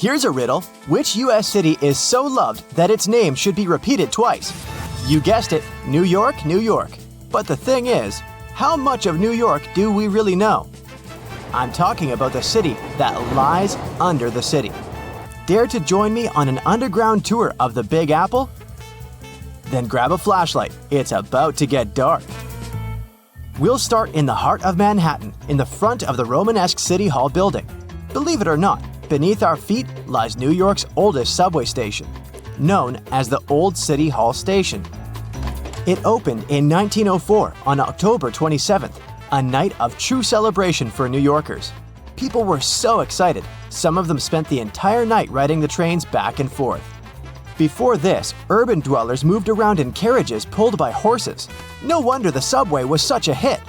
Here's a riddle. Which U.S. city is so loved that its name should be repeated twice? You guessed it, New York, New York. But the thing is, how much of New York do we really know? I'm talking about the city that lies under the city. Dare to join me on an underground tour of the Big Apple? Then grab a flashlight. It's about to get dark. We'll start in the heart of Manhattan, in the front of the Romanesque City Hall building. Believe it or not, beneath our feet lies New York's oldest subway station, known as the Old City Hall Station. It opened in 1904 on October 27th, a night of true celebration for New Yorkers. People were so excited, some of them spent the entire night riding the trains back and forth. Before this, urban dwellers moved around in carriages pulled by horses. No wonder the subway was such a hit.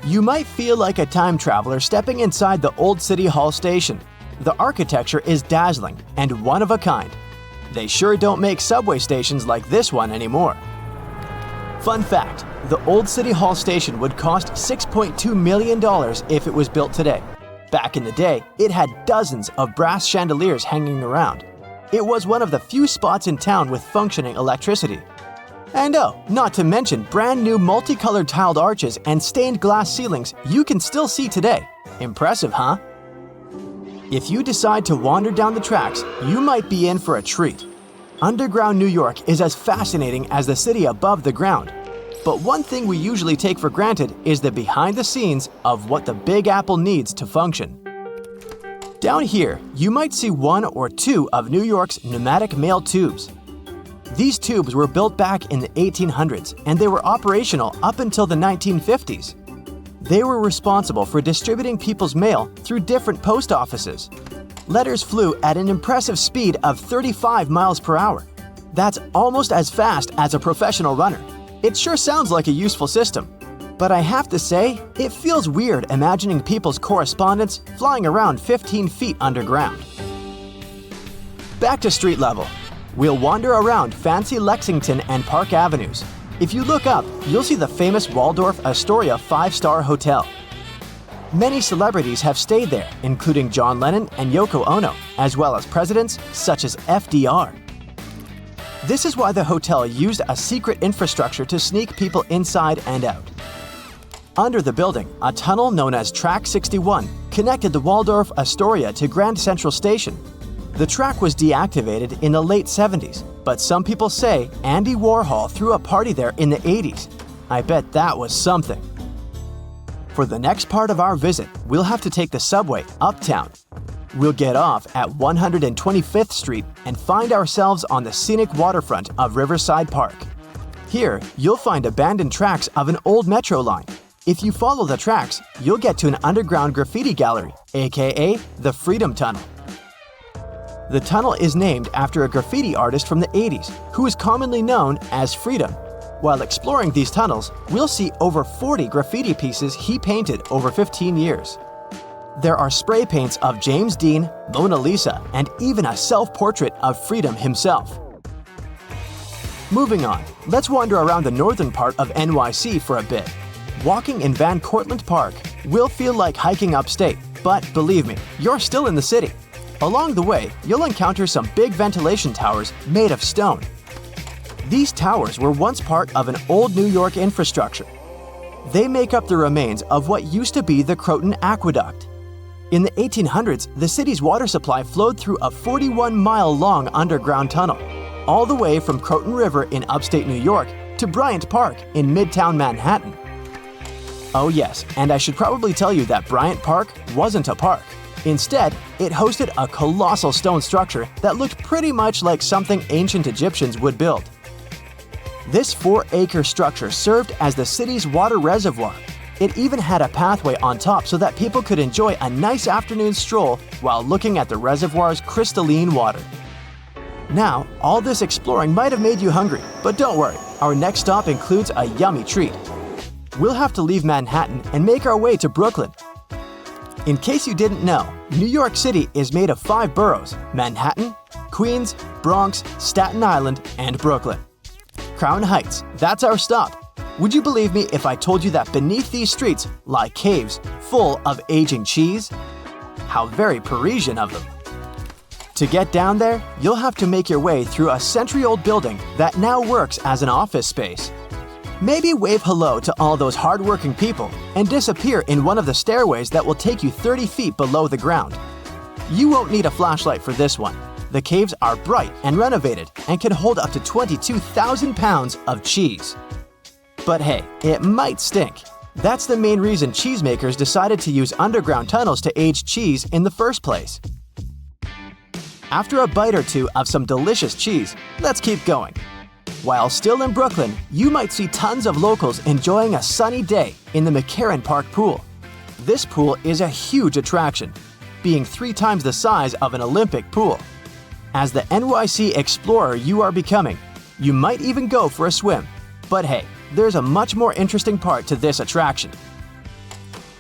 You might feel like a time traveler stepping inside the Old City Hall Station. The architecture is dazzling and one of a kind. They sure don't make subway stations like this one anymore. Fun fact, the Old City Hall Station would cost $6.2 million if it was built today. Back in the day, it had dozens of brass chandeliers hanging around. It was one of the few spots in town with functioning electricity. And oh, not to mention brand new multicolored tiled arches and stained glass ceilings you can still see today. Impressive, huh? If you decide to wander down the tracks, you might be in for a treat. Underground New York is as fascinating as the city above the ground. But one thing we usually take for granted is the behind the scenes of what the Big Apple needs to function. Down here, you might see one or two of New York's pneumatic mail tubes. These tubes were built back in the 1800s and they were operational up until the 1950s. They were responsible for distributing people's mail through different post offices. Letters flew at an impressive speed of 35 miles per hour. That's almost as fast as a professional runner. It sure sounds like a useful system. But I have to say, it feels weird imagining people's correspondence flying around 15 feet underground. Back to street level. We'll wander around fancy Lexington and Park Avenues. If you look up, you'll see the famous Waldorf Astoria 5-star hotel. Many celebrities have stayed there, including John Lennon and Yoko Ono, as well as presidents such as FDR. This is why the hotel used a secret infrastructure to sneak people inside and out. Under the building, a tunnel known as Track 61 connected the Waldorf Astoria to Grand Central Station. The track was deactivated in the late 70s, but some people say Andy Warhol threw a party there in the 80s. I bet that was something. For the next part of our visit, we'll have to take the subway uptown. We'll get off at 125th Street and find ourselves on the scenic waterfront of Riverside Park. Here, you'll find abandoned tracks of an old metro line. If you follow the tracks, you'll get to an underground graffiti gallery, aka the Freedom Tunnel. The tunnel is named after a graffiti artist from the 80s who is commonly known as Freedom. While exploring these tunnels, we'll see over 40 graffiti pieces he painted over 15 years. There are spray paints of James Dean, Mona Lisa, and even a self-portrait of Freedom himself. Moving on, let's wander around the northern part of NYC for a bit. Walking in Van Cortlandt Park will feel like hiking upstate, but believe me, you're still in the city. Along the way, you'll encounter some big ventilation towers made of stone. These towers were once part of an old New York infrastructure. They make up the remains of what used to be the Croton Aqueduct. In the 1800s, the city's water supply flowed through a 41-mile-long underground tunnel, all the way from Croton River in upstate New York to Bryant Park in Midtown Manhattan. Oh yes, and I should probably tell you that Bryant Park wasn't a park. Instead, it hosted a colossal stone structure that looked pretty much like something ancient Egyptians would build. This 4-acre structure served as the city's water reservoir. It even had a pathway on top so that people could enjoy a nice afternoon stroll while looking at the reservoir's crystalline water. Now, all this exploring might have made you hungry, but don't worry, our next stop includes a yummy treat. We'll have to leave Manhattan and make our way to Brooklyn. In case you didn't know, New York City is made of 5 boroughs: Manhattan, Queens, Bronx, Staten Island, and Brooklyn. Crown Heights, that's our stop. Would you believe me if I told you that beneath these streets lie caves full of aging cheese? How very Parisian of them. To get down there, you'll have to make your way through a century-old building that now works as an office space. Maybe wave hello to all those hard-working people and disappear in one of the stairways that will take you 30 feet below the ground. You won't need a flashlight for this one. The caves are bright and renovated and can hold up to 22,000 pounds of cheese. But hey, it might stink. That's the main reason cheesemakers decided to use underground tunnels to age cheese in the first place. After a bite or two of some delicious cheese, let's keep going. While still in Brooklyn, you might see tons of locals enjoying a sunny day in the McCarran Park pool. This pool is a huge attraction, being 3 times the size of an Olympic pool. As the NYC explorer you are becoming, you might even go for a swim. But hey, there's a much more interesting part to this attraction.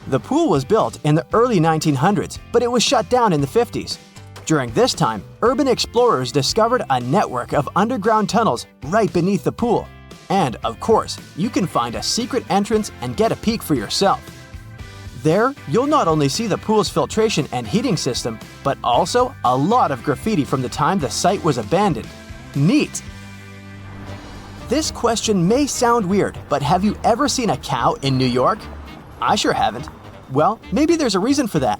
The pool was built in the early 1900s, but it was shut down in the 50s. During this time, urban explorers discovered a network of underground tunnels right beneath the pool. And, of course, you can find a secret entrance and get a peek for yourself. There, you'll not only see the pool's filtration and heating system, but also a lot of graffiti from the time the site was abandoned. Neat! This question may sound weird, but have you ever seen a cow in New York? I sure haven't. Well, maybe there's a reason for that.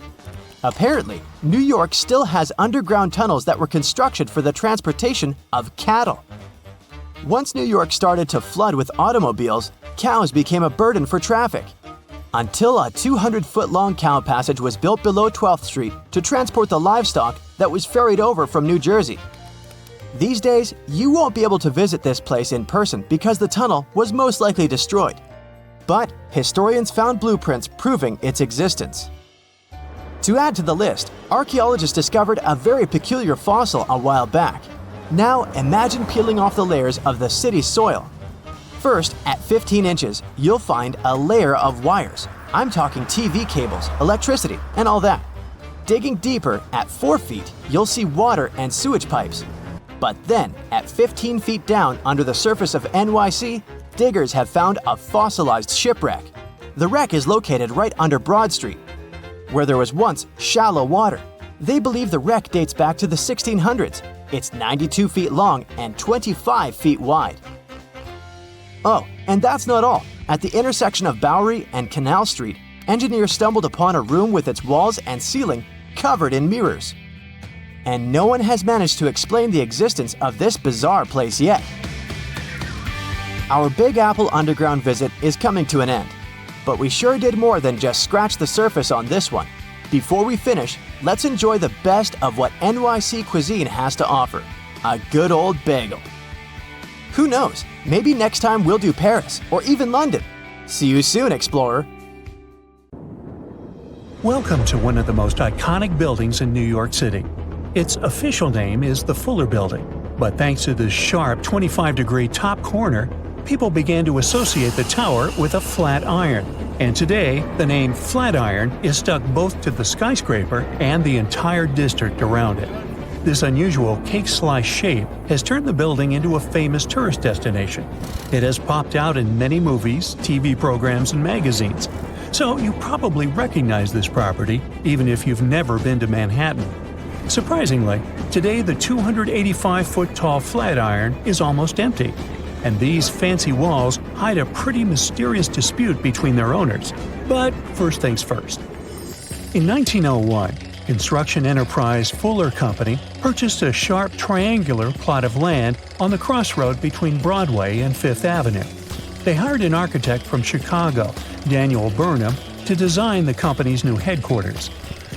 Apparently, New York still has underground tunnels that were constructed for the transportation of cattle. Once New York started to flood with automobiles, cows became a burden for traffic. Until a 200-foot-long cow passage was built below 12th Street to transport the livestock that was ferried over from New Jersey. These days, you won't be able to visit this place in person because the tunnel was most likely destroyed. But historians found blueprints proving its existence. To add to the list, archaeologists discovered a very peculiar fossil a while back. Now imagine peeling off the layers of the city's soil. First, at 15 inches, you'll find a layer of wires. I'm talking TV cables, electricity, and all that. Digging deeper, at 4 feet, you'll see water and sewage pipes. But then, at 15 feet down under the surface of NYC, diggers have found a fossilized shipwreck. The wreck is located right under Broad Street, where there was once shallow water. They believe the wreck dates back to the 1600s. It's 92 feet long and 25 feet wide. Oh, and that's not all. At the intersection of Bowery and Canal Street, engineers stumbled upon a room with its walls and ceiling covered in mirrors. And no one has managed to explain the existence of this bizarre place yet. Our Big Apple underground visit is coming to an end. But we sure did more than just scratch the surface on this one. Before we finish, let's enjoy the best of what NYC cuisine has to offer, a good old bagel. Who knows, maybe next time we'll do Paris or even London. See you soon, explorer. Welcome to one of the most iconic buildings in New York City. Its official name is the Fuller Building, but thanks to the sharp 25-degree top corner, people began to associate the tower with a flat iron, and today the name Flatiron is stuck both to the skyscraper and the entire district around it. This unusual cake-slice shape has turned the building into a famous tourist destination. It has popped out in many movies, TV programs, and magazines, so you probably recognize this property even if you've never been to Manhattan. Surprisingly, today the 285-foot-tall Flatiron is almost empty. And these fancy walls hide a pretty mysterious dispute between their owners. But first things first. In 1901, construction enterprise Fuller Company purchased a sharp triangular plot of land on the crossroad between Broadway and Fifth Avenue. They hired an architect from Chicago, Daniel Burnham, to design the company's new headquarters.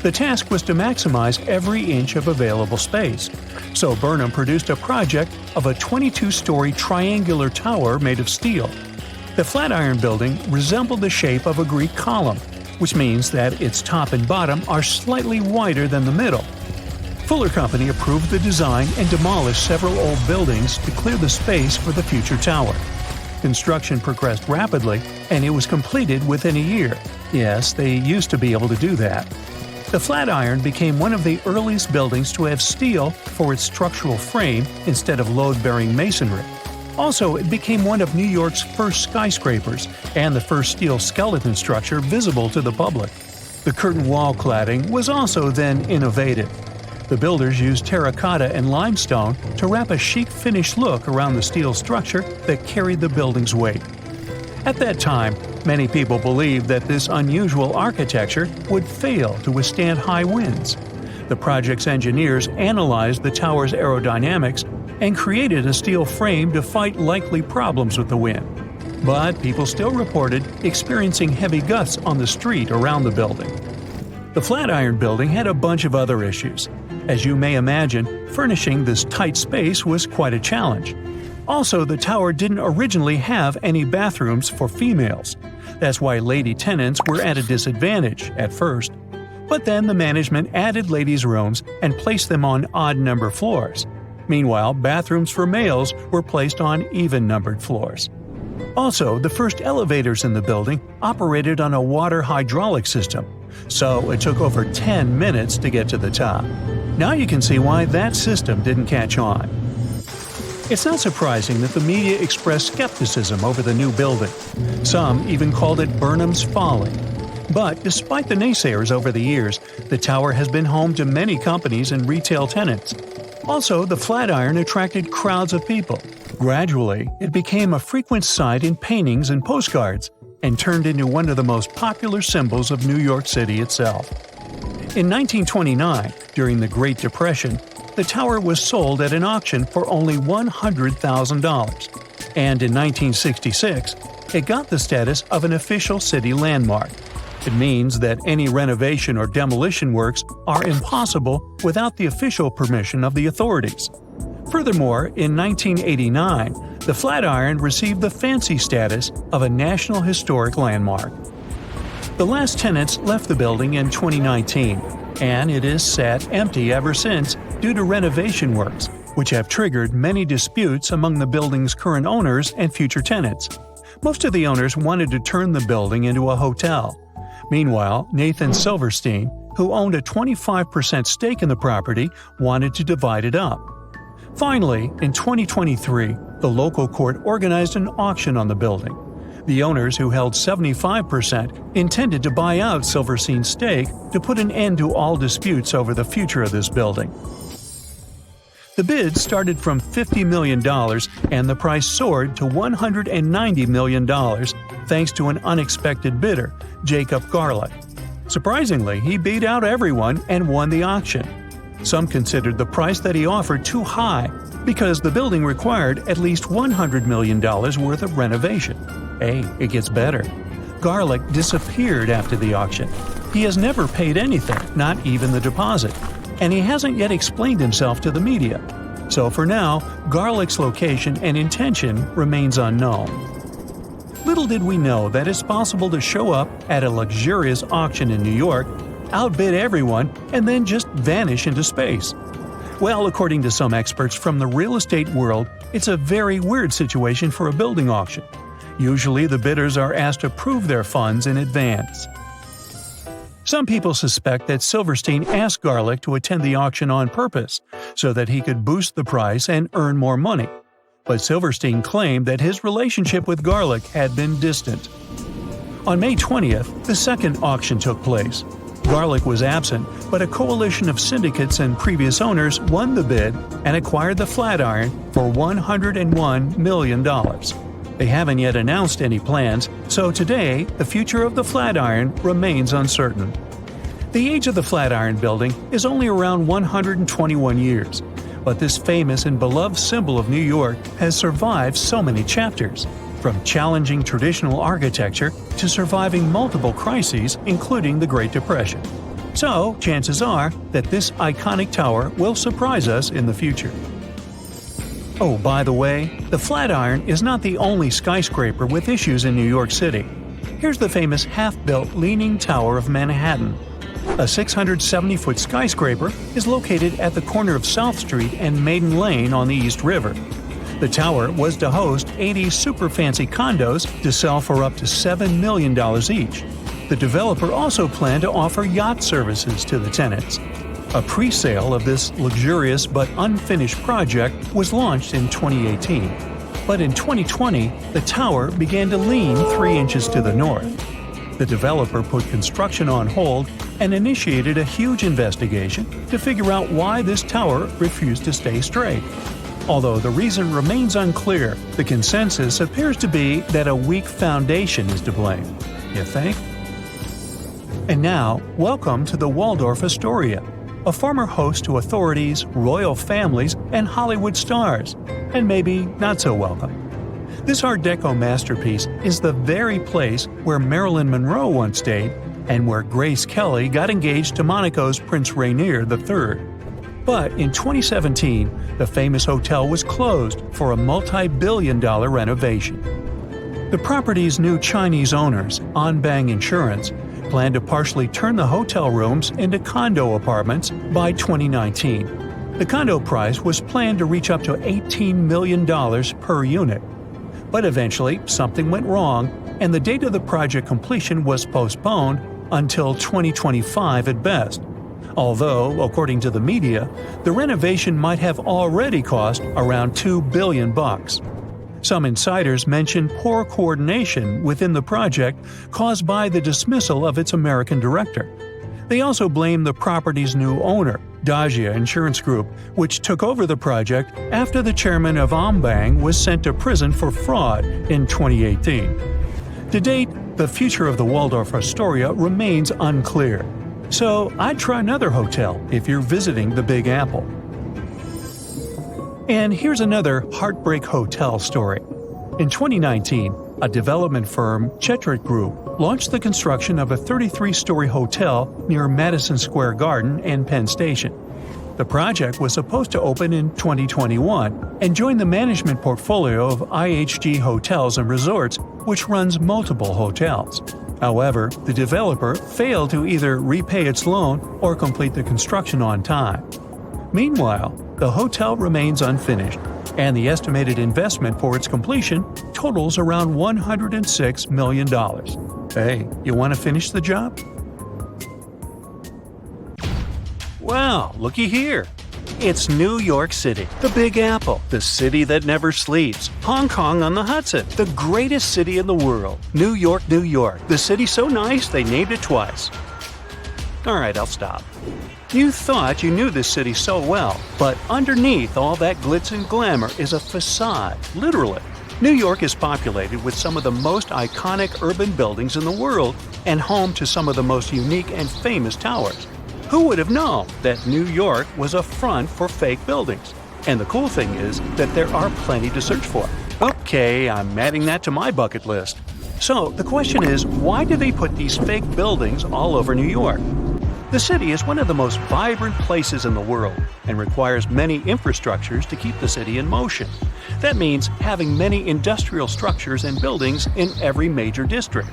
The task was to maximize every inch of available space, so Burnham produced a project of a 22-story triangular tower made of steel. The Flatiron building resembled the shape of a Greek column, which means that its top and bottom are slightly wider than the middle. Fuller Company approved the design and demolished several old buildings to clear the space for the future tower. Construction progressed rapidly, and it was completed within a year. Yes, they used to be able to do that. The Flatiron became one of the earliest buildings to have steel for its structural frame instead of load-bearing masonry. Also, it became one of New York's first skyscrapers and the first steel skeleton structure visible to the public. The curtain wall cladding was also then innovative. The builders used terracotta and limestone to wrap a chic finish look around the steel structure that carried the building's weight. At that time, many people believed that this unusual architecture would fail to withstand high winds. The project's engineers analyzed the tower's aerodynamics and created a steel frame to fight likely problems with the wind. But people still reported experiencing heavy gusts on the street around the building. The Flatiron Building had a bunch of other issues. As you may imagine, furnishing this tight space was quite a challenge. Also, the tower didn't originally have any bathrooms for females. That's why lady tenants were at a disadvantage at first. But then the management added ladies' rooms and placed them on odd-number floors. Meanwhile, bathrooms for males were placed on even-numbered floors. Also, the first elevators in the building operated on a water hydraulic system, so it took over 10 minutes to get to the top. Now you can see why that system didn't catch on. It's not surprising that the media expressed skepticism over the new building. Some even called it Burnham's Folly. But despite the naysayers over the years, the tower has been home to many companies and retail tenants. Also, the Flatiron attracted crowds of people. Gradually, it became a frequent sight in paintings and postcards, and turned into one of the most popular symbols of New York City itself. In 1929, during the Great Depression, the tower was sold at an auction for only $100,000. And in 1966, it got the status of an official city landmark. It means that any renovation or demolition works are impossible without the official permission of the authorities. Furthermore, in 1989, the Flatiron received the fancy status of a National Historic Landmark. The last tenants left the building in 2019, and it is sat empty ever since due to renovation works, which have triggered many disputes among the building's current owners and future tenants. Most of the owners wanted to turn the building into a hotel. Meanwhile, Nathan Silverstein, who owned a 25% stake in the property, wanted to divide it up. Finally, in 2023, the local court organized an auction on the building. The owners, who held 75%, intended to buy out Silverstein's stake to put an end to all disputes over the future of this building. The bid started from $50 million and the price soared to $190 million thanks to an unexpected bidder, Jacob Garlick. Surprisingly, he beat out everyone and won the auction. Some considered the price that he offered too high because the building required at least $100 million worth of renovation. Hey, it gets better. Garlick disappeared after the auction. He has never paid anything, not even the deposit, and he hasn't yet explained himself to the media. So for now, Garlick's location and intention remains unknown. Little did we know that it's possible to show up at a luxurious auction in New York, outbid everyone, and then just vanish into space. Well, according to some experts from the real estate world, it's a very weird situation for a building auction. Usually the bidders are asked to prove their funds in advance. Some people suspect that Silverstein asked Garlick to attend the auction on purpose so that he could boost the price and earn more money. But Silverstein claimed that his relationship with Garlick had been distant. On May 20th, the second auction took place. Garlick was absent, but a coalition of syndicates and previous owners won the bid and acquired the Flatiron for $101 million. They haven't yet announced any plans, so today the future of the Flatiron remains uncertain. The age of the Flatiron Building is only around 121 years, but this famous and beloved symbol of New York has survived so many chapters, from challenging traditional architecture to surviving multiple crises, including the Great Depression. So, chances are that this iconic tower will surprise us in the future. Oh, by the way, the Flatiron is not the only skyscraper with issues in New York City. Here's the famous half-built Leaning Tower of Manhattan. A 670-foot skyscraper is located at the corner of South Street and Maiden Lane on the East River. The tower was to host 80 super fancy condos to sell for up to $7 million each. The developer also planned to offer yacht services to the tenants. A pre-sale of this luxurious but unfinished project was launched in 2018. But in 2020, the tower began to lean 3 inches to the north. The developer put construction on hold and initiated a huge investigation to figure out why this tower refused to stay straight. Although the reason remains unclear, the consensus appears to be that a weak foundation is to blame. You think? And now, welcome to the Waldorf Astoria, a former host to authorities, royal families, and Hollywood stars, and maybe not so welcome. This Art Deco masterpiece is the very place where Marilyn Monroe once stayed and where Grace Kelly got engaged to Monaco's Prince Rainier III. But in 2017, the famous hotel was closed for a multi-billion-dollar renovation. The property's new Chinese owners, Anbang Insurance, plan to partially turn the hotel rooms into condo apartments by 2019. The condo price was planned to reach up to $18 million per unit. But eventually, something went wrong, and the date of the project completion was postponed until 2025 at best. Although, according to the media, the renovation might have already cost around $2 billion. Some insiders mention poor coordination within the project caused by the dismissal of its American director. They also blame the property's new owner, Dajia Insurance Group, which took over the project after the chairman of Anbang was sent to prison for fraud in 2018. To date, the future of the Waldorf Astoria remains unclear. So I'd try another hotel if you're visiting the Big Apple. And here's another heartbreak hotel story. In 2019, a development firm, Chetrit Group, launched the construction of a 33-story hotel near Madison Square Garden and Penn Station. The project was supposed to open in 2021 and join the management portfolio of IHG Hotels and Resorts, which runs multiple hotels. However, the developer failed to either repay its loan or complete the construction on time. Meanwhile, the hotel remains unfinished, and the estimated investment for its completion totals around $106 million. Hey, you want to finish the job? Wow, looky here. It's New York City, the Big Apple, the city that never sleeps. Hong Kong on the Hudson, the greatest city in the world. New York, New York, the city so nice they named it twice. Alright, I'll stop. You thought you knew this city so well, but underneath all that glitz and glamour is a facade, literally. New York is populated with some of the most iconic urban buildings in the world and home to some of the most unique and famous towers. Who would have known that New York was a front for fake buildings? And the cool thing is that there are plenty to search for. Okay, I'm adding that to my bucket list. So the question is, why do they put these fake buildings all over New York? The city is one of the most vibrant places in the world and requires many infrastructures to keep the city in motion. That means having many industrial structures and buildings in every major district.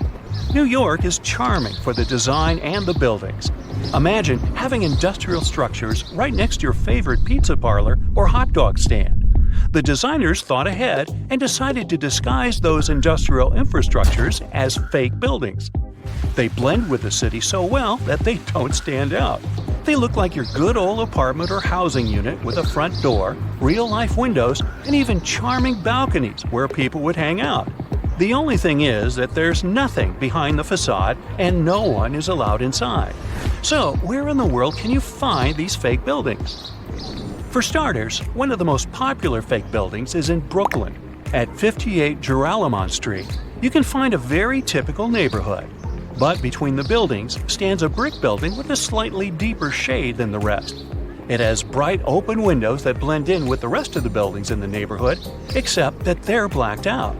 New York is charming for the design and the buildings. Imagine having industrial structures right next to your favorite pizza parlor or hot dog stand. The designers thought ahead and decided to disguise those industrial infrastructures as fake buildings. They blend with the city so well that they don't stand out. They look like your good old apartment or housing unit with a front door, real-life windows, and even charming balconies where people would hang out. The only thing is that there's nothing behind the facade and no one is allowed inside. So, where in the world can you find these fake buildings? For starters, one of the most popular fake buildings is in Brooklyn. At 58 Joralemon Street, you can find a very typical neighborhood. But between the buildings stands a brick building with a slightly deeper shade than the rest. It has bright open windows that blend in with the rest of the buildings in the neighborhood, except that they're blacked out.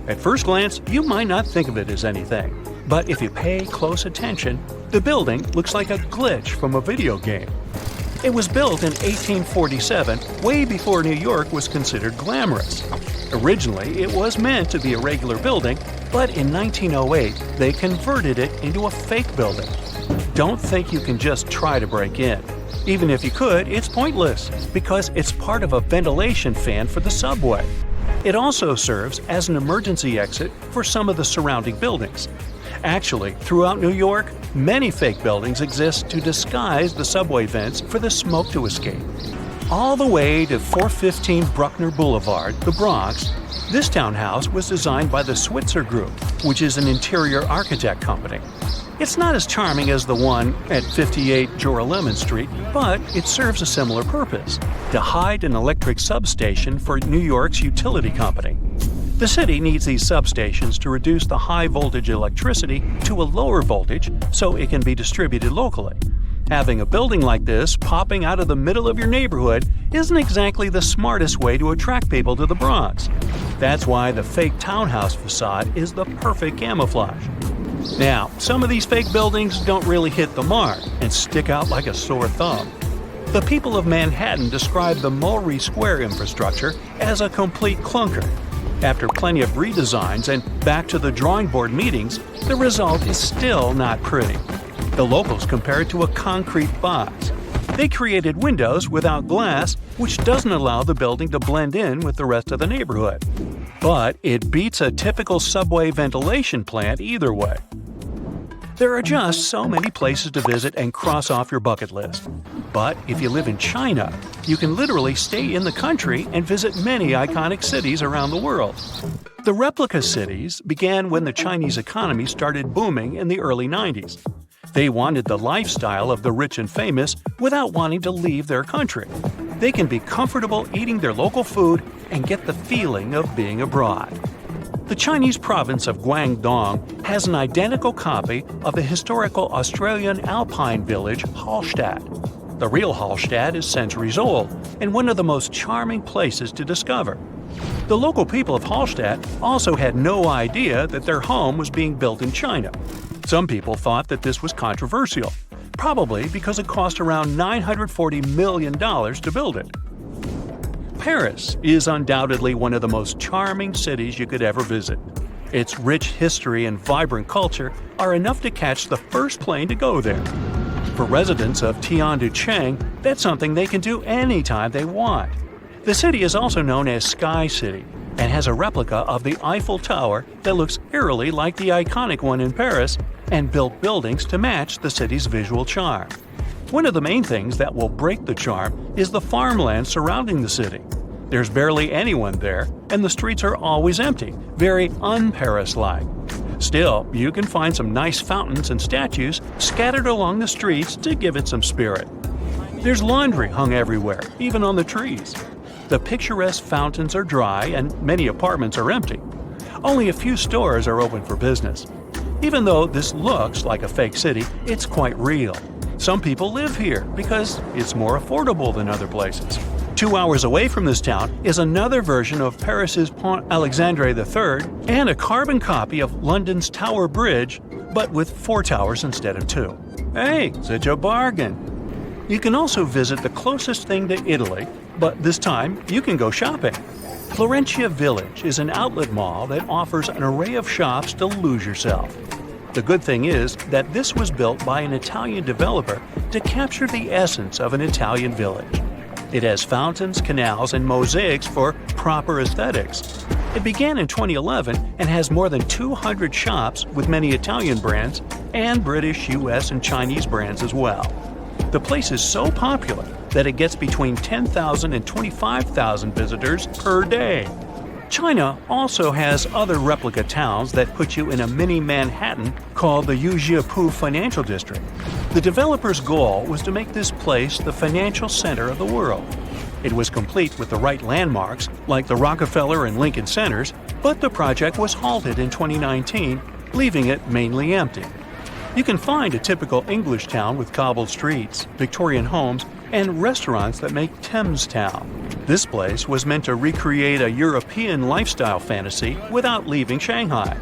At first glance, you might not think of it as anything, but if you pay close attention, the building looks like a glitch from a video game. It was built in 1847, way before New York was considered glamorous. Originally, it was meant to be a regular building, but in 1908, they converted it into a fake building. Don't think you can just try to break in. Even if you could, it's pointless, because it's part of a ventilation fan for the subway. It also serves as an emergency exit for some of the surrounding buildings. Actually, throughout New York, many fake buildings exist to disguise the subway vents for the smoke to escape. All the way to 415 Bruckner Boulevard, the Bronx, This townhouse was designed by the Switzer Group, which is an interior architect company. It's not as charming as the one at 58 Joralemon Street, but it serves a similar purpose: to hide an electric substation for New York's utility company. The city needs these substations to reduce the high-voltage electricity to a lower voltage so it can be distributed locally. Having a building like this popping out of the middle of your neighborhood isn't exactly the smartest way to attract people to the Bronx. That's why the fake townhouse facade is the perfect camouflage. Now, some of these fake buildings don't really hit the mark and stick out like a sore thumb. The people of Manhattan describe the Mulberry Square infrastructure as a complete clunker. After plenty of redesigns and back to the drawing board meetings, the result is still not pretty. The locals compare it to a concrete box. They created windows without glass, which doesn't allow the building to blend in with the rest of the neighborhood. But it beats a typical subway ventilation plant either way. There are just so many places to visit and cross off your bucket list. But if you live in China, you can literally stay in the country and visit many iconic cities around the world. The replica cities began when the Chinese economy started booming in the early 90s. They wanted the lifestyle of the rich and famous without wanting to leave their country. They can be comfortable eating their local food and get the feeling of being abroad. The Chinese province of Guangdong has an identical copy of the historical Australian alpine village Hallstatt. The real Hallstatt is centuries old and one of the most charming places to discover. The local people of Hallstatt also had no idea that their home was being built in China. Some people thought that this was controversial, probably because it cost around $940 million to build it. Paris is undoubtedly one of the most charming cities you could ever visit. Its rich history and vibrant culture are enough to catch the first plane to go there. For residents of Tianducheng, that's something they can do anytime they want. The city is also known as Sky City and has a replica of the Eiffel Tower that looks eerily like the iconic one in Paris and built buildings to match the city's visual charm. One of the main things that will break the charm is the farmland surrounding the city. There's barely anyone there, and the streets are always empty, very un-Paris-like. Still, you can find some nice fountains and statues scattered along the streets to give it some spirit. There's laundry hung everywhere, even on the trees. The picturesque fountains are dry and many apartments are empty. Only a few stores are open for business. Even though this looks like a fake city, it's quite real. Some people live here because it's more affordable than other places. 2 hours away from this town is another version of Paris's Pont Alexandre III and a carbon copy of London's Tower Bridge, but with 4 towers instead of 2. Hey, such a bargain! You can also visit the closest thing to Italy, but this time you can go shopping. Florentia Village is an outlet mall that offers an array of shops to lose yourself. The good thing is that this was built by an Italian developer to capture the essence of an Italian village. It has fountains, canals, and mosaics for proper aesthetics. It began in 2011 and has more than 200 shops with many Italian brands and British, US, and Chinese brands as well. The place is so popular that it gets between 10,000 and 25,000 visitors per day. China also has other replica towns that put you in a mini Manhattan called the Yujiapu Financial District. The developer's goal was to make this place the financial center of the world. It was complete with the right landmarks, like the Rockefeller and Lincoln Centers, but the project was halted in 2019, leaving it mainly empty. You can find a typical English town with cobbled streets, Victorian homes, and restaurants that make Thames Town. This place was meant to recreate a European lifestyle fantasy without leaving Shanghai.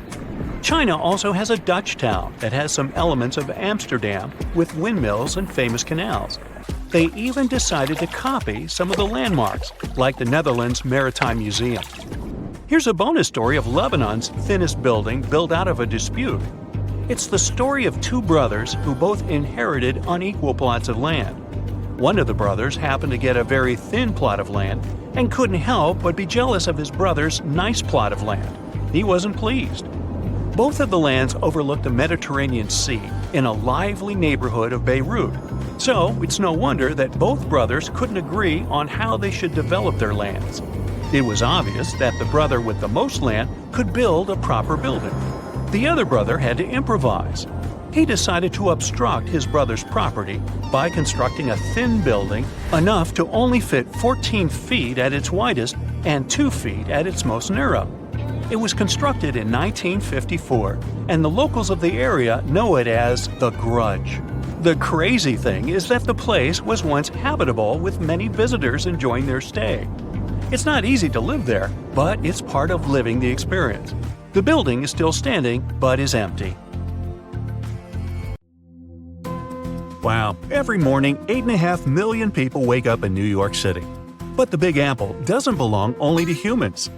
China also has a Dutch town that has some elements of Amsterdam with windmills and famous canals. They even decided to copy some of the landmarks, like the Netherlands Maritime Museum. Here's a bonus story of Lebanon's thinnest building built out of a dispute. It's the story of 2 brothers who both inherited unequal plots of land. One of the brothers happened to get a very thin plot of land and couldn't help but be jealous of his brother's nice plot of land. He wasn't pleased. Both of the lands overlooked the Mediterranean Sea in a lively neighborhood of Beirut. So it's no wonder that both brothers couldn't agree on how they should develop their lands. It was obvious that the brother with the most land could build a proper building. The other brother had to improvise. He decided to obstruct his brother's property by constructing a thin building enough to only fit 14 feet at its widest and 2 feet at its most narrow. It was constructed in 1954, and the locals of the area know it as the Grudge. The crazy thing is that the place was once habitable with many visitors enjoying their stay. It's not easy to live there, but it's part of living the experience. The building is still standing, but is empty. Wow, every morning 8.5 million people wake up in New York City. But the Big Apple doesn't belong only to humans.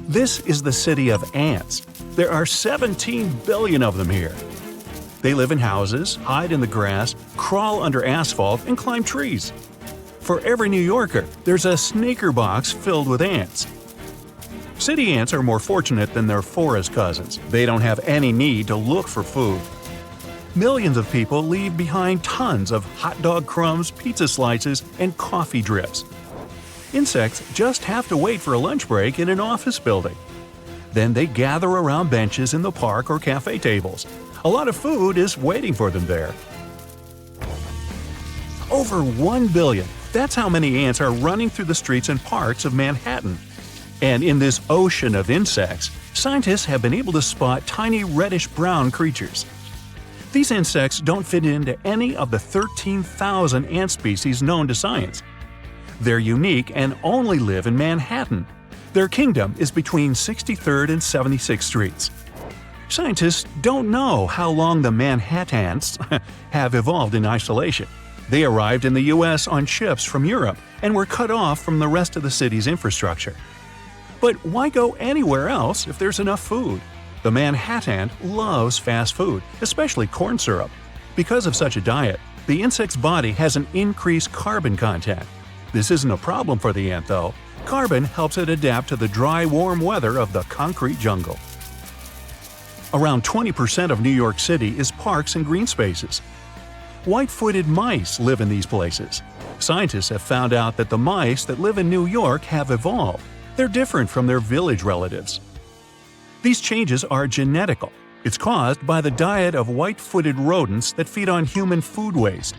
This is the city of ants. There are 17 billion of them here. They live in houses, hide in the grass, crawl under asphalt, and climb trees. For every New Yorker, there's a sneaker box filled with ants. City ants are more fortunate than their forest cousins. They don't have any need to look for food. Millions of people leave behind tons of hot dog crumbs, pizza slices, and coffee drips. Insects just have to wait for a lunch break in an office building. Then they gather around benches in the park or cafe tables. A lot of food is waiting for them there. Over 1 billion. That's how many ants are running through the streets and parks of Manhattan. And in this ocean of insects, scientists have been able to spot tiny reddish-brown creatures. These insects don't fit into any of the 13,000 ant species known to science. They're unique and only live in Manhattan. Their kingdom is between 63rd and 76th Streets. Scientists don't know how long the Manhattans have evolved in isolation. They arrived in the U.S. on ships from Europe and were cut off from the rest of the city's infrastructure. But why go anywhere else if there's enough food? The Manhattan loves fast food, especially corn syrup. Because of such a diet, the insect's body has an increased carbon content. This isn't a problem for the ant, though. Carbon helps it adapt to the dry, warm weather of the concrete jungle. Around 20% of New York City is parks and green spaces. White-footed mice live in these places. Scientists have found out that the mice that live in New York have evolved. They're different from their village relatives. These changes are genetical. It's caused by the diet of white-footed rodents that feed on human food waste.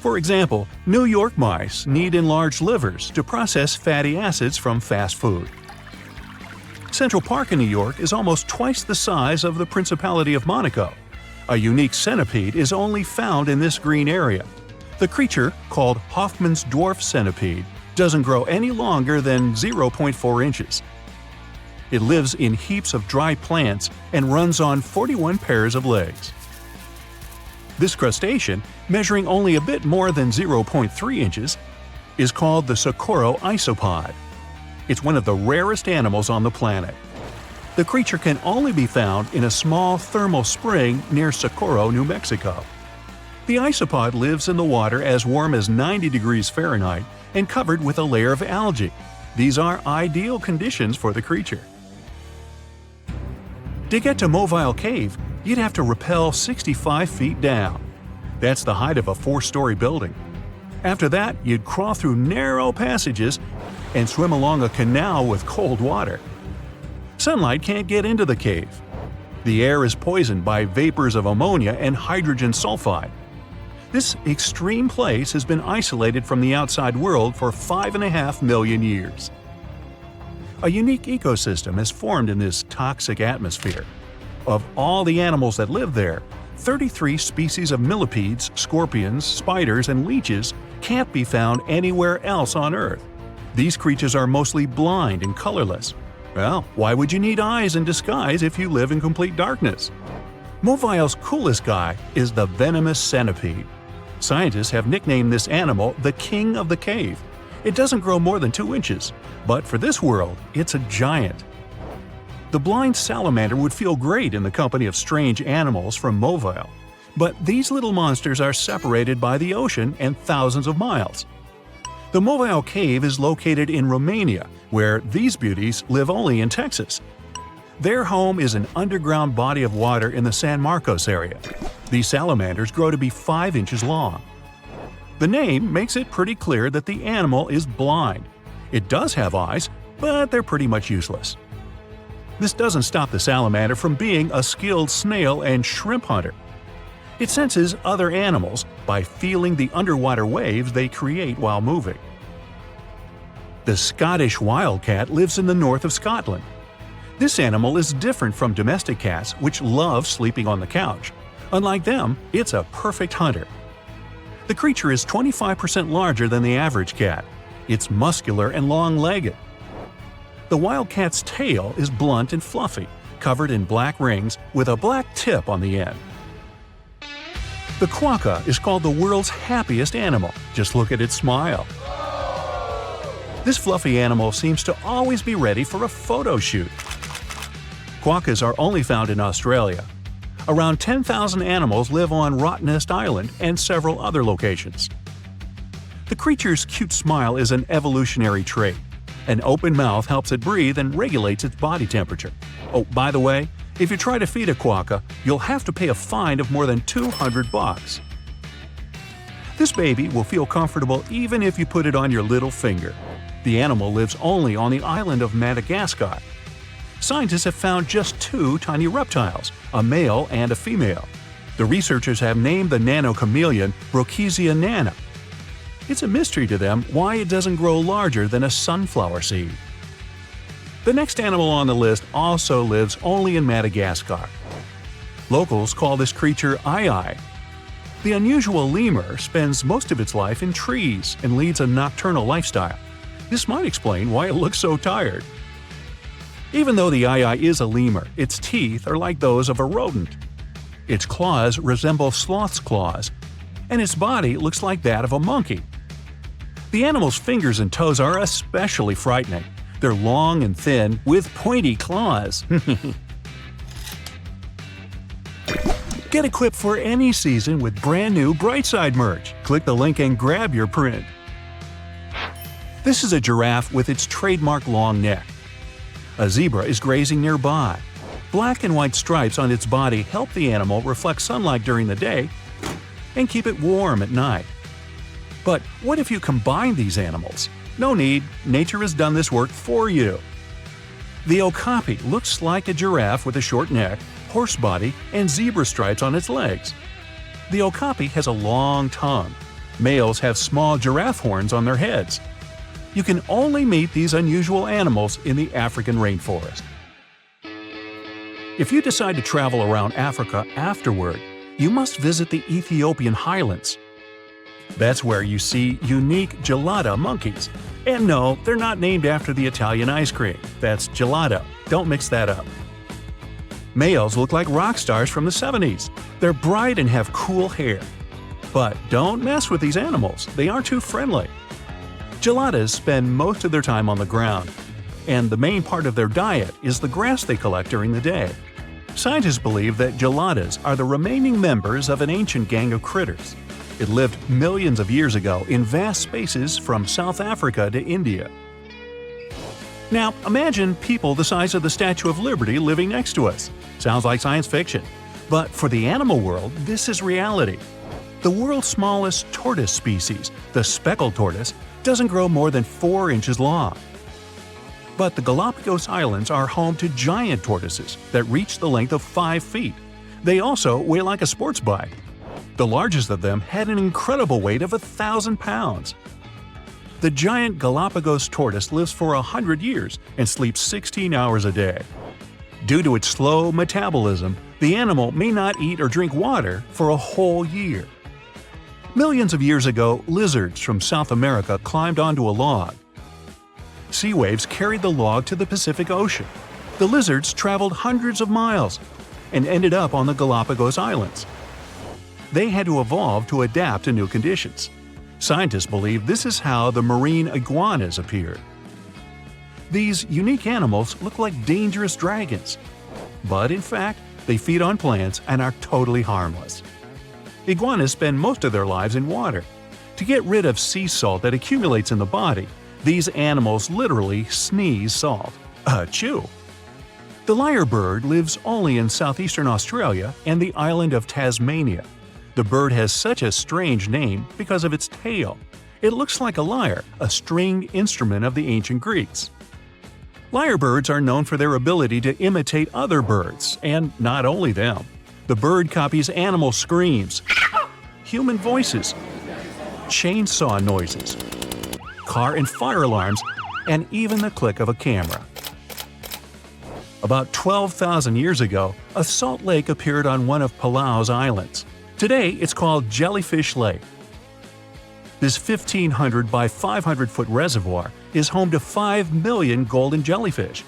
For example, New York mice need enlarged livers to process fatty acids from fast food. Central Park in New York is almost twice the size of the Principality of Monaco. A unique centipede is only found in this green area. The creature, called Hoffman's dwarf centipede, doesn't grow any longer than 0.4 inches. It lives in heaps of dry plants and runs on 41 pairs of legs. This crustacean, measuring only a bit more than 0.3 inches, is called the Socorro isopod. It's one of the rarest animals on the planet. The creature can only be found in a small thermal spring near Socorro, New Mexico. The isopod lives in the water as warm as 90 degrees Fahrenheit and covered with a layer of algae. These are ideal conditions for the creature. To get to Mobile Cave, you'd have to rappel 65 feet down. That's the height of a 4-story building. After that, you'd crawl through narrow passages and swim along a canal with cold water. Sunlight can't get into the cave. The air is poisoned by vapors of ammonia and hydrogen sulfide. This extreme place has been isolated from the outside world for 5.5 million years. A unique ecosystem has formed in this toxic atmosphere. Of all the animals that live there, 33 species of millipedes, scorpions, spiders, and leeches can't be found anywhere else on Earth. These creatures are mostly blind and colorless. Well, why would you need eyes and disguise if you live in complete darkness? Mobile's coolest guy is the venomous centipede. Scientists have nicknamed this animal the King of the Cave. It doesn't grow more than 2 inches, but for this world, it's a giant. The blind salamander would feel great in the company of strange animals from Mobile, but these little monsters are separated by the ocean and thousands of miles. The Mobile Cave is located in Romania, where these beauties live only in Texas. Their home is an underground body of water in the San Marcos area. These salamanders grow to be 5 inches long. The name makes it pretty clear that the animal is blind. It does have eyes, but they're pretty much useless. This doesn't stop the salamander from being a skilled snail and shrimp hunter. It senses other animals by feeling the underwater waves they create while moving. The Scottish wildcat lives in the north of Scotland. This animal is different from domestic cats, which love sleeping on the couch. Unlike them, it's a perfect hunter. The creature is 25% larger than the average cat. It's muscular and long-legged. The wildcat's tail is blunt and fluffy, covered in black rings with a black tip on the end. The quokka is called the world's happiest animal. Just look at its smile. This fluffy animal seems to always be ready for a photo shoot. Quokkas are only found in Australia. Around 10,000 animals live on Rottnest Island and several other locations. The creature's cute smile is an evolutionary trait. An open mouth helps it breathe and regulates its body temperature. Oh, by the way, if you try to feed a quokka, you'll have to pay a fine of more than $200. This baby will feel comfortable even if you put it on your little finger. The animal lives only on the island of Madagascar. Scientists have found just 2 tiny reptiles, a male and a female. The researchers have named the nano-chameleon Brookesia nana. It's a mystery to them why it doesn't grow larger than a sunflower seed. The next animal on the list also lives only in Madagascar. Locals call this creature Ai. The unusual lemur spends most of its life in trees and leads a nocturnal lifestyle. This might explain why it looks so tired. Even though the Ai is a lemur, its teeth are like those of a rodent. Its claws resemble sloth's claws, and its body looks like that of a monkey. The animal's fingers and toes are especially frightening. They're long and thin, with pointy claws. Get equipped for any season with brand new Brightside merch. Click the link and grab your print. This is a giraffe with its trademark long neck. A zebra is grazing nearby. Black and white stripes on its body help the animal reflect sunlight during the day and keep it warm at night. But what if you combine these animals? No need, nature has done this work for you. The okapi looks like a giraffe with a short neck, horse body, and zebra stripes on its legs. The okapi has a long tongue. Males have small giraffe horns on their heads. You can only meet these unusual animals in the African rainforest. If you decide to travel around Africa afterward, you must visit the Ethiopian highlands. That's where you see unique gelada monkeys. And no, they're not named after the Italian ice cream. That's gelato. Don't mix that up. Males look like rock stars from the 70s. They're bright and have cool hair. But don't mess with these animals. They aren't too friendly. Geladas spend most of their time on the ground, and the main part of their diet is the grass they collect during the day. Scientists believe that geladas are the remaining members of an ancient gang of critters. It lived millions of years ago in vast spaces from South Africa to India. Now, imagine people the size of the Statue of Liberty living next to us. Sounds like science fiction. But for the animal world, this is reality. The world's smallest tortoise species, the speckled tortoise, doesn't grow more than 4 inches long. But the Galapagos Islands are home to giant tortoises that reach the length of 5 feet. They also weigh like a sports bike. The largest of them had an incredible weight of 1,000 pounds. The giant Galapagos tortoise lives for 100 years and sleeps 16 hours a day. Due to its slow metabolism, the animal may not eat or drink water for a whole year. Millions of years ago, lizards from South America climbed onto a log. Sea waves carried the log to the Pacific Ocean. The lizards traveled hundreds of miles and ended up on the Galapagos Islands. They had to evolve to adapt to new conditions. Scientists believe this is how the marine iguanas appeared. These unique animals look like dangerous dragons, but in fact, they feed on plants and are totally harmless. Iguanas spend most of their lives in water. To get rid of sea salt that accumulates in the body, these animals literally sneeze salt. Achoo! The lyrebird lives only in southeastern Australia and the island of Tasmania. The bird has such a strange name because of its tail. It looks like a lyre, a stringed instrument of the ancient Greeks. Lyrebirds are known for their ability to imitate other birds, and not only them. The bird copies animal screams, human voices, chainsaw noises, car and fire alarms, and even the click of a camera. About 12,000 years ago, a salt lake appeared on one of Palau's islands. Today, it's called Jellyfish Lake. This 1,500 by 500-foot reservoir is home to 5 million golden jellyfish.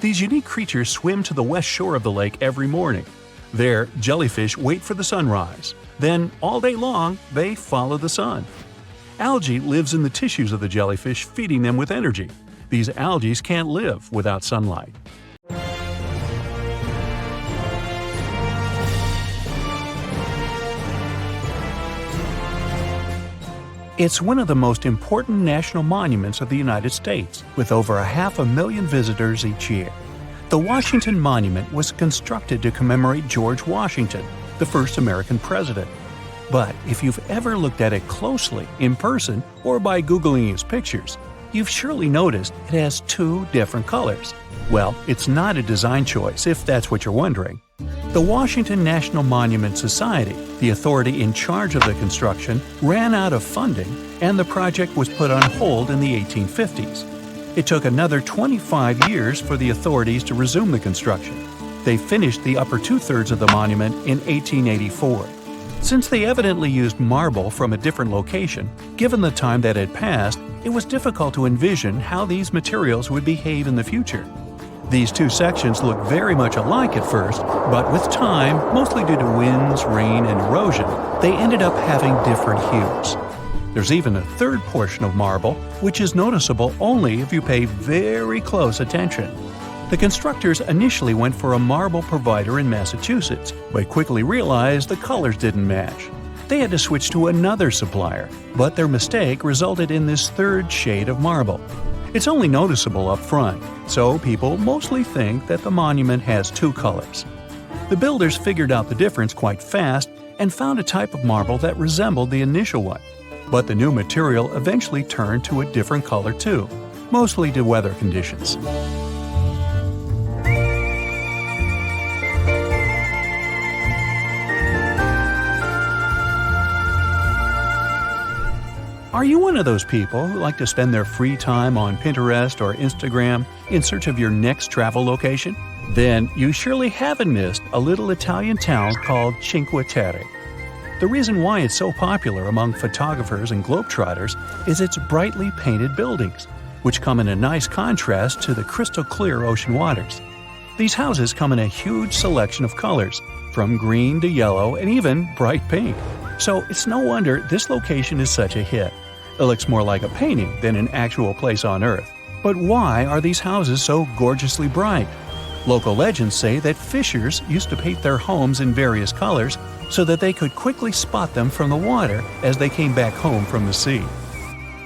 These unique creatures swim to the west shore of the lake every morning. There, jellyfish wait for the sunrise. Then, all day long, they follow the sun. Algae lives in the tissues of the jellyfish, feeding them with energy. These algae can't live without sunlight. It's one of the most important national monuments of the United States, with over 500,000 visitors each year. The Washington Monument was constructed to commemorate George Washington, the first American president. But if you've ever looked at it closely, in person, or by Googling his pictures, you've surely noticed it has two different colors. Well, it's not a design choice, if that's what you're wondering. The Washington National Monument Society, the authority in charge of the construction, ran out of funding, and the project was put on hold in the 1850s. It took another 25 years for the authorities to resume the construction. They finished the upper two-thirds of the monument in 1884. Since they evidently used marble from a different location, given the time that had passed, it was difficult to envision how these materials would behave in the future. These two sections looked very much alike at first, but with time, mostly due to winds, rain, and erosion, they ended up having different hues. There's even a third portion of marble, which is noticeable only if you pay very close attention. The constructors initially went for a marble provider in Massachusetts, but quickly realized the colors didn't match. They had to switch to another supplier, but their mistake resulted in this third shade of marble. It's only noticeable up front, so people mostly think that the monument has two colors. The builders figured out the difference quite fast and found a type of marble that resembled the initial one. But the new material eventually turned to a different color too, mostly due to weather conditions. Are you one of those people who like to spend their free time on Pinterest or Instagram in search of your next travel location? Then you surely haven't missed a little Italian town called Cinque Terre. The reason why it's so popular among photographers and globetrotters is its brightly painted buildings, which come in a nice contrast to the crystal clear ocean waters. These houses come in a huge selection of colors, from green to yellow and even bright pink. So it's no wonder this location is such a hit. It looks more like a painting than an actual place on Earth. But why are these houses so gorgeously bright? Local legends say that fishers used to paint their homes in various colors so that they could quickly spot them from the water as they came back home from the sea.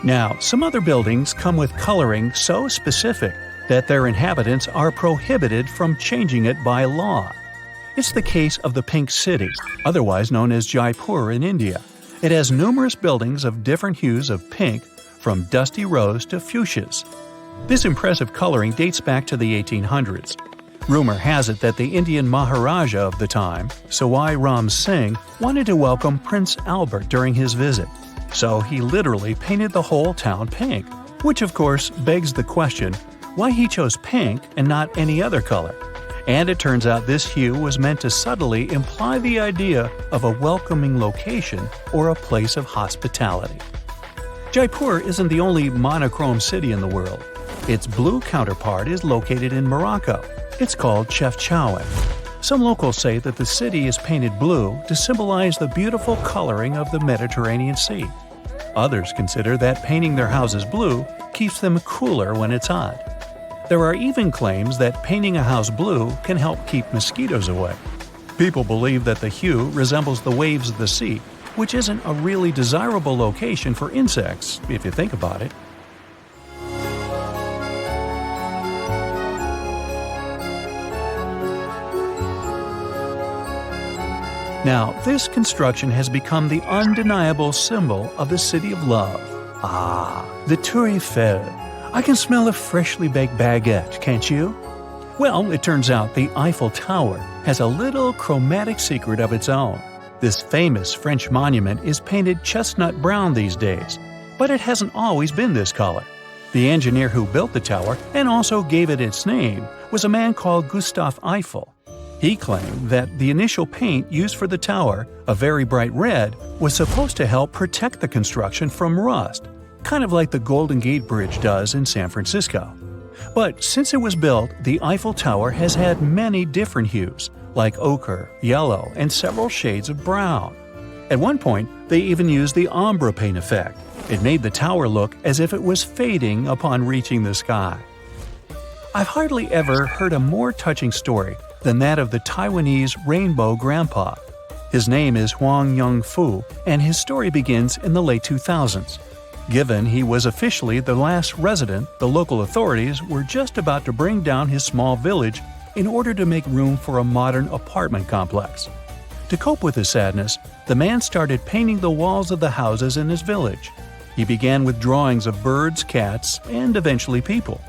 Now, some other buildings come with coloring so specific that their inhabitants are prohibited from changing it by law. It's the case of the Pink City, otherwise known as Jaipur in India. It has numerous buildings of different hues of pink, from dusty rose to fuchsias. This impressive coloring dates back to the 1800s. Rumor has it that the Indian Maharaja of the time, Sawai Ram Singh, wanted to welcome Prince Albert during his visit. So he literally painted the whole town pink, which of course begs the question, why he chose pink and not any other color? And it turns out this hue was meant to subtly imply the idea of a welcoming location or a place of hospitality. Jaipur isn't the only monochrome city in the world. Its blue counterpart is located in Morocco. It's called Chefchaouen. Some locals say that the city is painted blue to symbolize the beautiful coloring of the Mediterranean Sea. Others consider that painting their houses blue keeps them cooler when it's hot. There are even claims that painting a house blue can help keep mosquitoes away. People believe that the hue resembles the waves of the sea, which isn't a really desirable location for insects, if you think about it. Now, this construction has become the undeniable symbol of the City of Love. Ah, the Tour Eiffel. I can smell a freshly baked baguette, can't you? Well, it turns out the Eiffel Tower has a little chromatic secret of its own. This famous French monument is painted chestnut brown these days, but it hasn't always been this color. The engineer who built the tower and also gave it its name was a man called Gustave Eiffel. He claimed that the initial paint used for the tower, a very bright red, was supposed to help protect the construction from rust, kind of like the Golden Gate Bridge does in San Francisco. But since it was built, the Eiffel Tower has had many different hues, like ochre, yellow, and several shades of brown. At one point, they even used the ombre paint effect. It made the tower look as if it was fading upon reaching the sky. I've hardly ever heard a more touching story than that of the Taiwanese Rainbow Grandpa. His name is Huang Yongfu, and his story begins in the late 2000s. Given he was officially the last resident, the local authorities were just about to bring down his small village in order to make room for a modern apartment complex. To cope with his sadness, the man started painting the walls of the houses in his village. He began with drawings of birds, cats, and eventually people.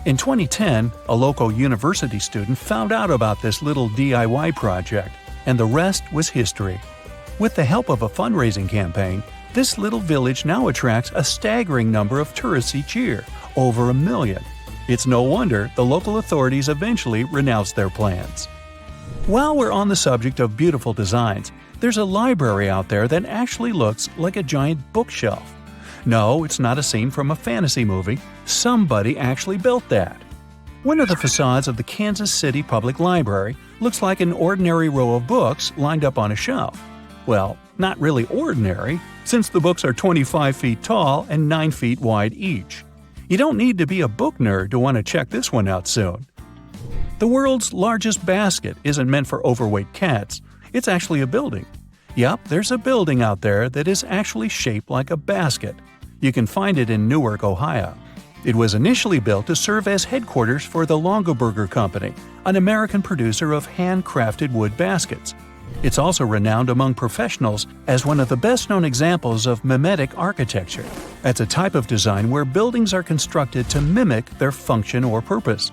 In 2010, a local university student found out about this little DIY project, and the rest was history. With the help of a fundraising campaign, this little village now attracts a staggering number of tourists each year, over 1 million. It's no wonder the local authorities eventually renounced their plans. While we're on the subject of beautiful designs, there's a library out there that actually looks like a giant bookshelf. No, it's not a scene from a fantasy movie. Somebody actually built that. One of the facades of the Kansas City Public Library looks like an ordinary row of books lined up on a shelf. Well, not really ordinary, since the books are 25 feet tall and 9 feet wide each. You don't need to be a book nerd to want to check this one out soon. The world's largest basket isn't meant for overweight cats. It's actually a building. Yup, there's a building out there that is actually shaped like a basket. You can find it in Newark, Ohio. It was initially built to serve as headquarters for the Longaberger Company, an American producer of handcrafted wood baskets. It's also renowned among professionals as one of the best-known examples of mimetic architecture. That's a type of design where buildings are constructed to mimic their function or purpose.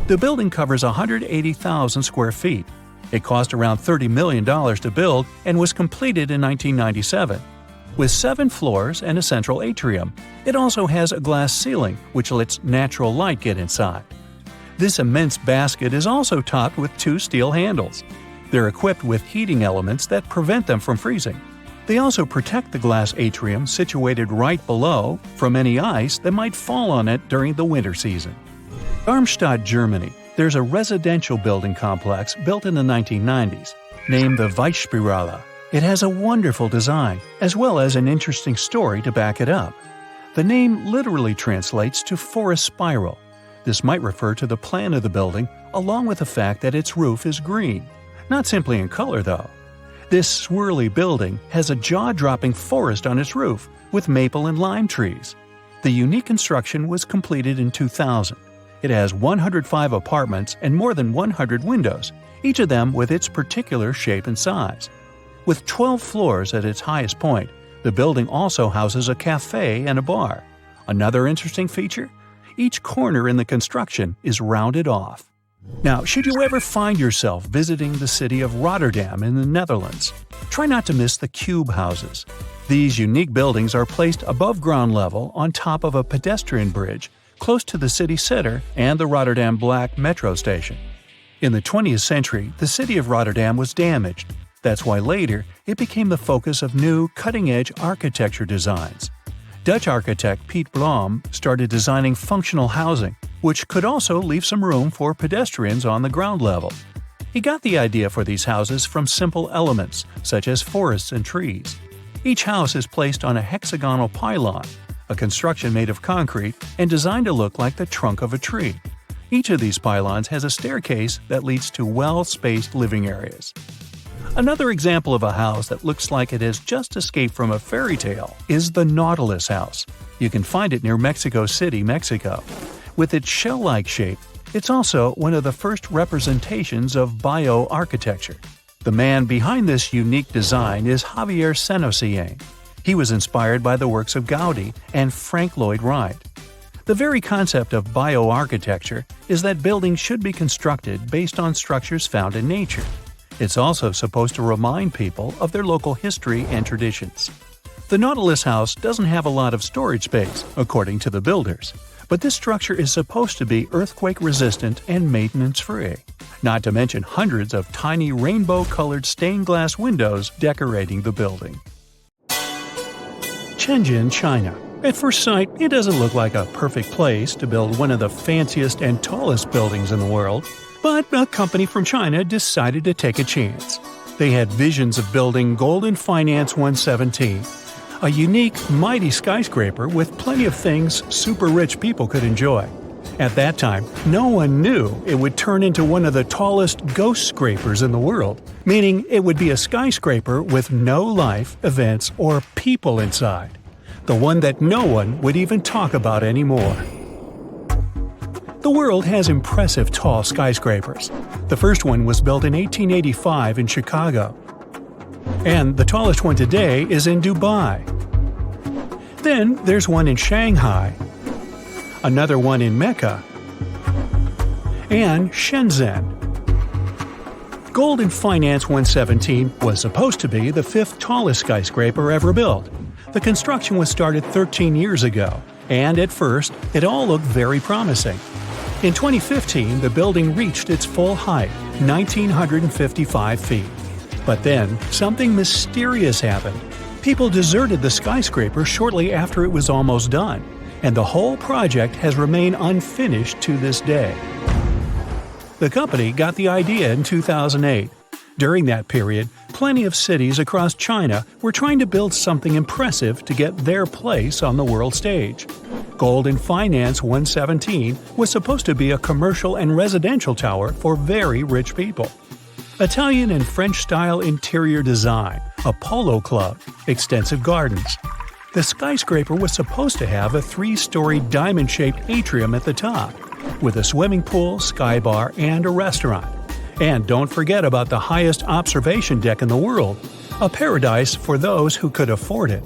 The building covers 180,000 square feet. It cost around $30 million to build and was completed in 1997. With 7 floors and a central atrium, it also has a glass ceiling which lets natural light get inside. This immense basket is also topped with 2 steel handles. They're equipped with heating elements that prevent them from freezing. They also protect the glass atrium situated right below from any ice that might fall on it during the winter season. Darmstadt, Germany, there's a residential building complex built in the 1990s, named the Weissspirale. It has a wonderful design, as well as an interesting story to back it up. The name literally translates to forest spiral. This might refer to the plan of the building, along with the fact that its roof is green. Not simply in color, though. This swirly building has a jaw-dropping forest on its roof, with maple and lime trees. The unique construction was completed in 2000. It has 105 apartments and more than 100 windows, each of them with its particular shape and size. With 12 floors at its highest point, the building also houses a cafe and a bar. Another interesting feature? Each corner in the construction is rounded off. Now, should you ever find yourself visiting the city of Rotterdam in the Netherlands, try not to miss the cube houses. These unique buildings are placed above ground level on top of a pedestrian bridge close to the city center and the Rotterdam Black metro station. In the 20th century, the city of Rotterdam was damaged. That's why later it became the focus of new, cutting-edge architecture designs. Dutch architect Piet Blom started designing functional housing, which could also leave some room for pedestrians on the ground level. He got the idea for these houses from simple elements, such as forests and trees. Each house is placed on a hexagonal pylon, a construction made of concrete and designed to look like the trunk of a tree. Each of these pylons has a staircase that leads to well-spaced living areas. Another example of a house that looks like it has just escaped from a fairy tale is the Nautilus House. You can find it near Mexico City, Mexico. With its shell-like shape, it's also one of the first representations of bioarchitecture. The man behind this unique design is Javier Senosier. He was inspired by the works of Gaudi and Frank Lloyd Wright. The very concept of bioarchitecture is that buildings should be constructed based on structures found in nature. It's also supposed to remind people of their local history and traditions. The Nautilus House doesn't have a lot of storage space, according to the builders, but this structure is supposed to be earthquake-resistant and maintenance-free. Not to mention hundreds of tiny rainbow-colored stained glass windows decorating the building. Shenzhen, China. At first sight, it doesn't look like a perfect place to build one of the fanciest and tallest buildings in the world, but a company from China decided to take a chance. They had visions of building Golden Finance 117, a unique, mighty skyscraper with plenty of things super rich people could enjoy. At that time, no one knew it would turn into one of the tallest ghost scrapers in the world, meaning it would be a skyscraper with no life, events, or people inside. The one that no one would even talk about anymore. The world has impressive tall skyscrapers. The first one was built in 1885 in Chicago. And the tallest one today is in Dubai. Then there's one in Shanghai, another one in Mecca, and Shenzhen. Golden Finance 117 was supposed to be the fifth tallest skyscraper ever built. The construction was started 13 years ago, and at first, it all looked very promising. In 2015, the building reached its full height, 1,955 feet. But then, something mysterious happened. People deserted the skyscraper shortly after it was almost done, and the whole project has remained unfinished to this day. The company got the idea in 2008. During that period, plenty of cities across China were trying to build something impressive to get their place on the world stage. Golden Finance 117 was supposed to be a commercial and residential tower for very rich people. Italian and French-style interior design, a polo club, extensive gardens. The skyscraper was supposed to have a 3-story diamond-shaped atrium at the top, with a swimming pool, sky bar, and a restaurant. And don't forget about the highest observation deck in the world, a paradise for those who could afford it.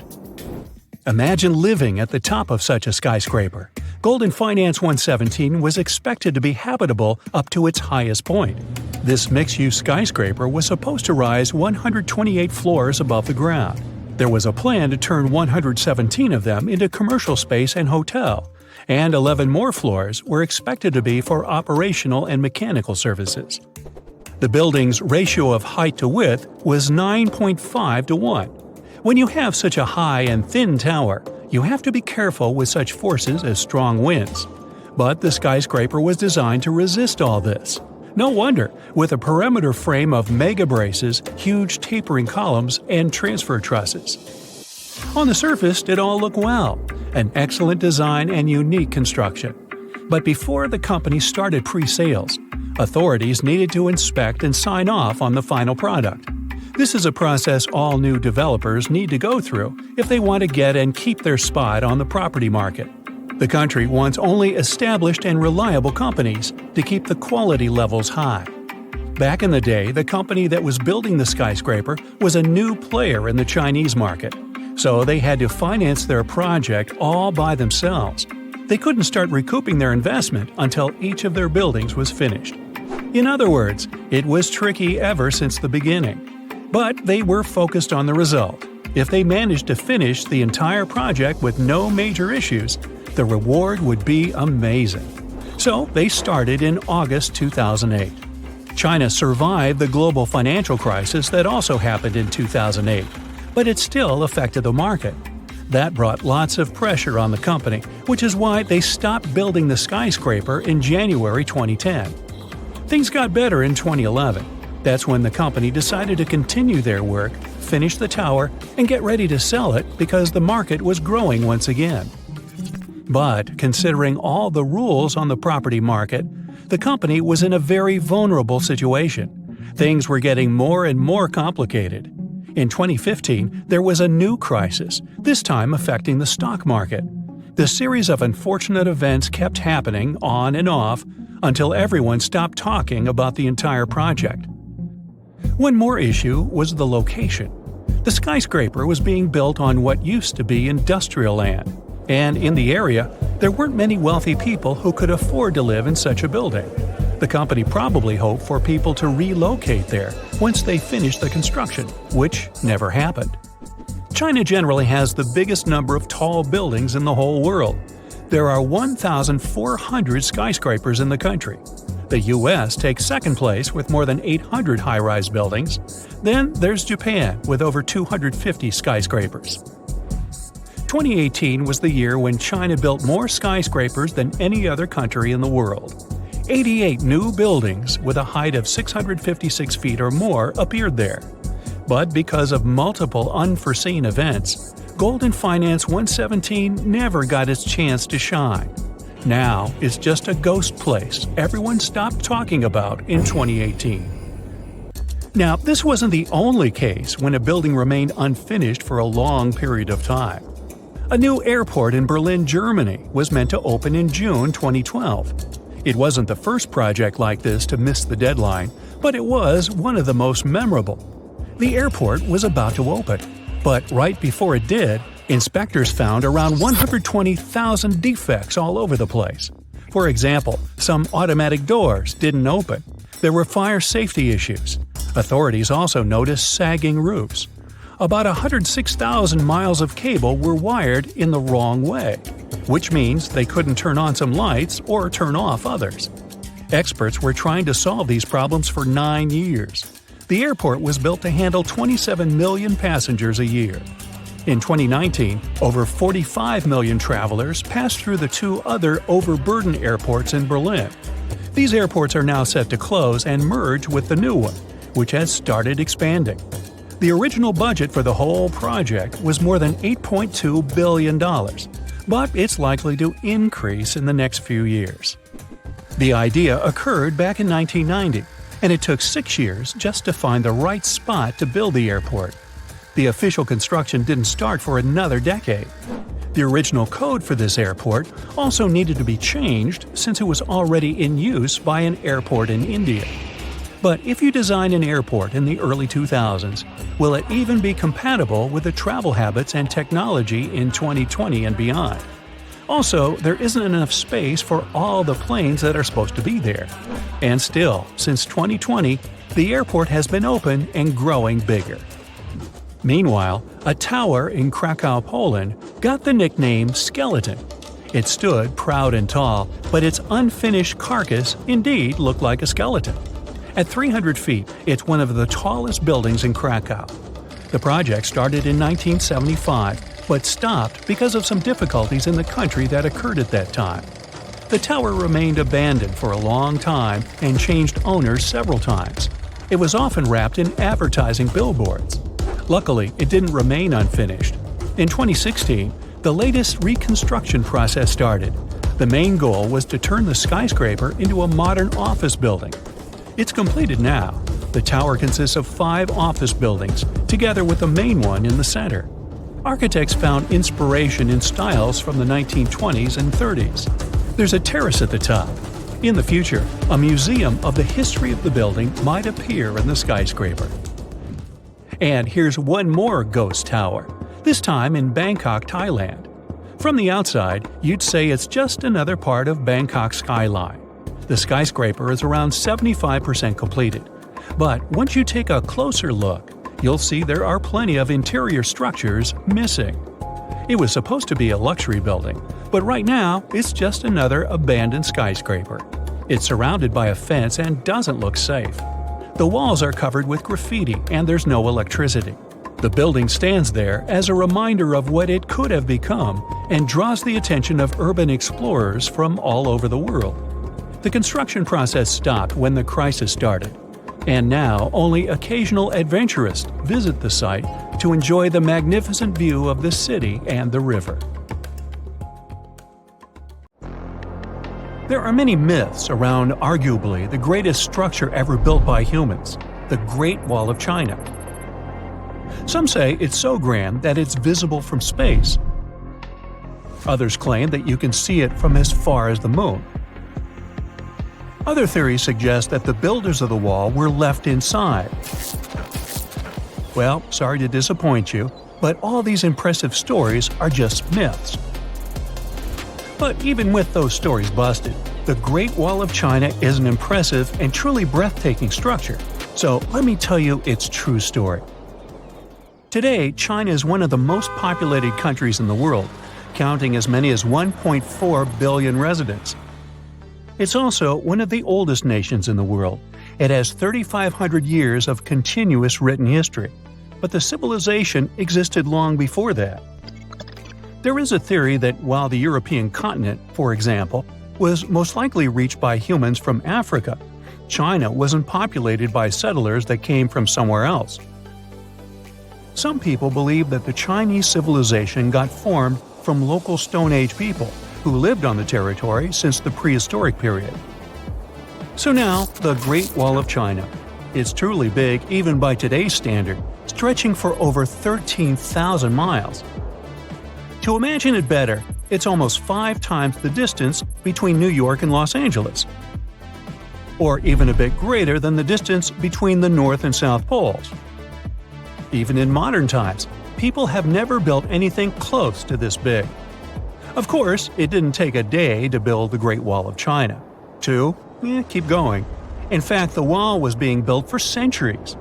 Imagine living at the top of such a skyscraper. Golden Finance 117 was expected to be habitable up to its highest point. This mixed-use skyscraper was supposed to rise 128 floors above the ground. There was a plan to turn 117 of them into commercial space and hotel, and 11 more floors were expected to be for operational and mechanical services. The building's ratio of height to width was 9.5 to 1. When you have such a high and thin tower, you have to be careful with such forces as strong winds. But the skyscraper was designed to resist all this. No wonder, with a perimeter frame of mega braces, huge tapering columns, and transfer trusses. On the surface, it all looked well, an excellent design and unique construction. But before the company started pre-sales, authorities needed to inspect and sign off on the final product. This is a process all new developers need to go through if they want to get and keep their spot on the property market. The country wants only established and reliable companies to keep the quality levels high. Back in the day, the company that was building the skyscraper was a new player in the Chinese market, so they had to finance their project all by themselves. They couldn't start recouping their investment until each of their buildings was finished. In other words, it was tricky ever since the beginning. But they were focused on the result. If they managed to finish the entire project with no major issues, the reward would be amazing. So they started in August 2008. China survived the global financial crisis that also happened in 2008, but it still affected the market. That brought lots of pressure on the company, which is why they stopped building the skyscraper in January 2010. Things got better in 2011. That's when the company decided to continue their work, finish the tower, and get ready to sell it because the market was growing once again. But considering all the rules on the property market, the company was in a very vulnerable situation. Things were getting more and more complicated. In 2015, there was a new crisis, this time affecting the stock market. The series of unfortunate events kept happening on and off until everyone stopped talking about the entire project. One more issue was the location. The skyscraper was being built on what used to be industrial land, and in the area, there weren't many wealthy people who could afford to live in such a building. The company probably hoped for people to relocate there once they finished the construction, which never happened. China generally has the biggest number of tall buildings in the whole world. There are 1,400 skyscrapers in the country. The US takes second place with more than 800 high-rise buildings. Then there's Japan with over 250 skyscrapers. 2018 was the year when China built more skyscrapers than any other country in the world. 88 new buildings with a height of 656 feet or more appeared there. But because of multiple unforeseen events, Golden Finance 117 never got its chance to shine. Now it's just a ghost place everyone stopped talking about in 2018. Now, this wasn't the only case when a building remained unfinished for a long period of time. A new airport in Berlin, Germany was meant to open in June 2012. It wasn't the first project like this to miss the deadline, but it was one of the most memorable. The airport was about to open, but right before it did, inspectors found around 120,000 defects all over the place. For example, some automatic doors didn't open. There were fire safety issues. Authorities also noticed sagging roofs. About 106,000 miles of cable were wired in the wrong way, which means they couldn't turn on some lights or turn off others. Experts were trying to solve these problems for 9 years. The airport was built to handle 27 million passengers a year. In 2019, over 45 million travelers passed through the two other overburdened airports in Berlin. These airports are now set to close and merge with the new one, which has started expanding. The original budget for the whole project was more than $8.2 billion, but it's likely to increase in the next few years. The idea occurred back in 1990, and it took 6 years just to find the right spot to build the airport. The official construction didn't start for another decade. The original code for this airport also needed to be changed since it was already in use by an airport in India. But if you design an airport in the early 2000s, will it even be compatible with the travel habits and technology in 2020 and beyond? Also, there isn't enough space for all the planes that are supposed to be there. And still, since 2020, the airport has been open and growing bigger. Meanwhile, a tower in Krakow, Poland, got the nickname Skeleton. It stood proud and tall, but its unfinished carcass indeed looked like a skeleton. At 300 feet, it's one of the tallest buildings in Krakow. The project started in 1975, but stopped because of some difficulties in the country that occurred at that time. The tower remained abandoned for a long time and changed owners several times. It was often wrapped in advertising billboards. Luckily, it didn't remain unfinished. In 2016, the latest reconstruction process started. The main goal was to turn the skyscraper into a modern office building. It's completed now. The tower consists of 5 office buildings, together with the main one in the center. Architects found inspiration in styles from the 1920s and 30s. There's a terrace at the top. In the future, a museum of the history of the building might appear in the skyscraper. And here's one more ghost tower, this time in Bangkok, Thailand. From the outside, you'd say it's just another part of Bangkok's skyline. The skyscraper is around 75% completed. But once you take a closer look, you'll see there are plenty of interior structures missing. It was supposed to be a luxury building, but right now it's just another abandoned skyscraper. It's surrounded by a fence and doesn't look safe. The walls are covered with graffiti and there's no electricity. The building stands there as a reminder of what it could have become and draws the attention of urban explorers from all over the world. The construction process stopped when the crisis started, and now only occasional adventurists visit the site to enjoy the magnificent view of the city and the river. There are many myths around arguably the greatest structure ever built by humans, the Great Wall of China. Some say it's so grand that it's visible from space. Others claim that you can see it from as far as the moon. Other theories suggest that the builders of the wall were left inside. Well, sorry to disappoint you, but all these impressive stories are just myths. But even with those stories busted, the Great Wall of China is an impressive and truly breathtaking structure. So let me tell you its true story. Today, China is one of the most populated countries in the world, counting as many as 1.4 billion residents. It's also one of the oldest nations in the world. It has 3,500 years of continuous written history, but the civilization existed long before that. There is a theory that while the European continent, for example, was most likely reached by humans from Africa, China wasn't populated by settlers that came from somewhere else. Some people believe that the Chinese civilization got formed from local Stone Age people who lived on the territory since the prehistoric period. So now, the Great Wall of China. It's truly big even by today's standard, stretching for over 13,000 miles. To imagine it better, it's almost 5 times the distance between New York and Los Angeles. Or even a bit greater than the distance between the North and South Poles. Even in modern times, people have never built anything close to this big. Of course, it didn't take a day to build the Great Wall of China. 2? Keep going. In fact, the wall was being built for centuries.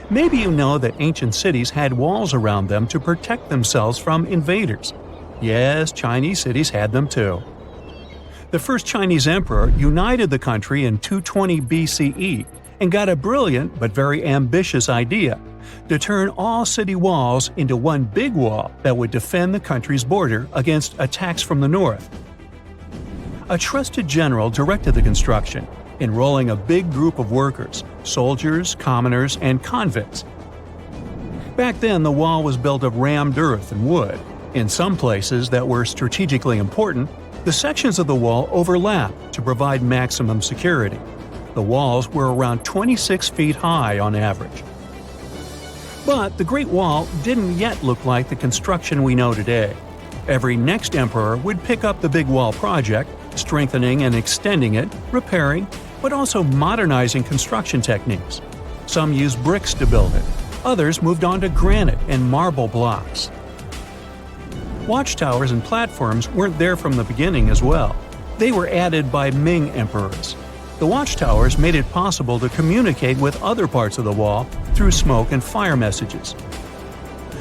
Maybe you know that ancient cities had walls around them to protect themselves from invaders. Yes, Chinese cities had them too. The first Chinese emperor united the country in 220 BCE and got a brilliant but very ambitious idea to turn all city walls into one big wall that would defend the country's border against attacks from the north. A trusted general directed the construction, enrolling a big group of workers, soldiers, commoners, and convicts. Back then, the wall was built of rammed earth and wood. In some places that were strategically important, the sections of the wall overlapped to provide maximum security. The walls were around 26 feet high on average. But the Great Wall didn't yet look like the construction we know today. Every next emperor would pick up the big wall project, strengthening and extending it, repairing, but also modernizing construction techniques. Some used bricks to build it. Others moved on to granite and marble blocks. Watchtowers and platforms weren't there from the beginning as well. They were added by Ming emperors. The watchtowers made it possible to communicate with other parts of the wall through smoke and fire messages.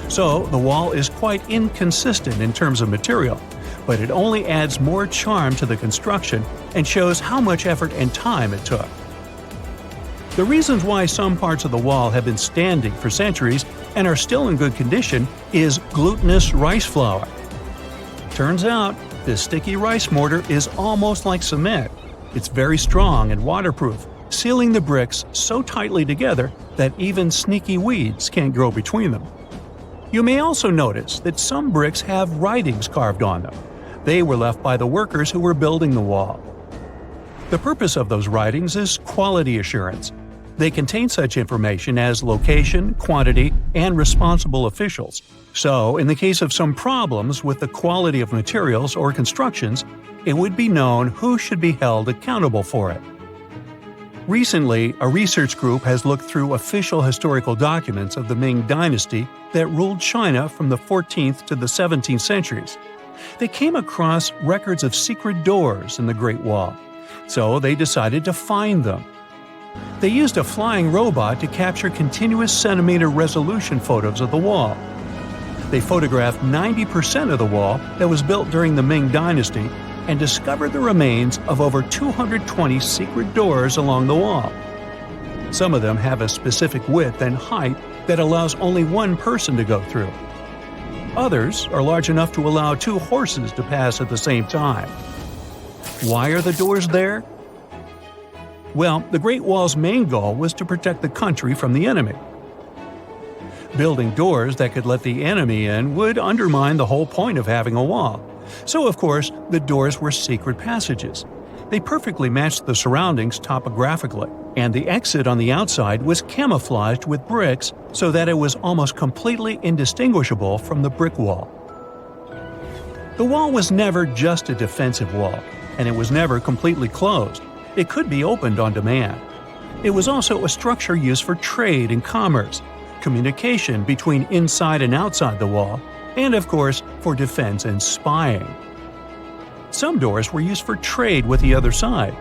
So, the wall is quite inconsistent in terms of material, but it only adds more charm to the construction and shows how much effort and time it took. The reasons why some parts of the wall have been standing for centuries and are still in good condition is glutinous rice flour. Turns out, this sticky rice mortar is almost like cement. It's very strong and waterproof, sealing the bricks so tightly together that even sneaky weeds can't grow between them. You may also notice that some bricks have writings carved on them. They were left by the workers who were building the wall. The purpose of those writings is quality assurance. They contain such information as location, quantity, and responsible officials. So, in the case of some problems with the quality of materials or constructions, it would be known who should be held accountable for it. Recently, a research group has looked through official historical documents of the Ming Dynasty that ruled China from the 14th to the 17th centuries. They came across records of secret doors in the Great Wall, so they decided to find them. They used a flying robot to capture continuous centimeter resolution photos of the wall. They photographed 90% of the wall that was built during the Ming Dynasty and discovered the remains of over 220 secret doors along the wall. Some of them have a specific width and height that allows only one person to go through. Others are large enough to allow 2 horses to pass at the same time. Why are the doors there? Well, the Great Wall's main goal was to protect the country from the enemy. Building doors that could let the enemy in would undermine the whole point of having a wall. So, of course, the doors were secret passages. They perfectly matched the surroundings topographically, and the exit on the outside was camouflaged with bricks so that it was almost completely indistinguishable from the brick wall. The wall was never just a defensive wall, and it was never completely closed. It could be opened on demand. It was also a structure used for trade and commerce, communication between inside and outside the wall, and of course, for defense and spying. Some doors were used for trade with the other side.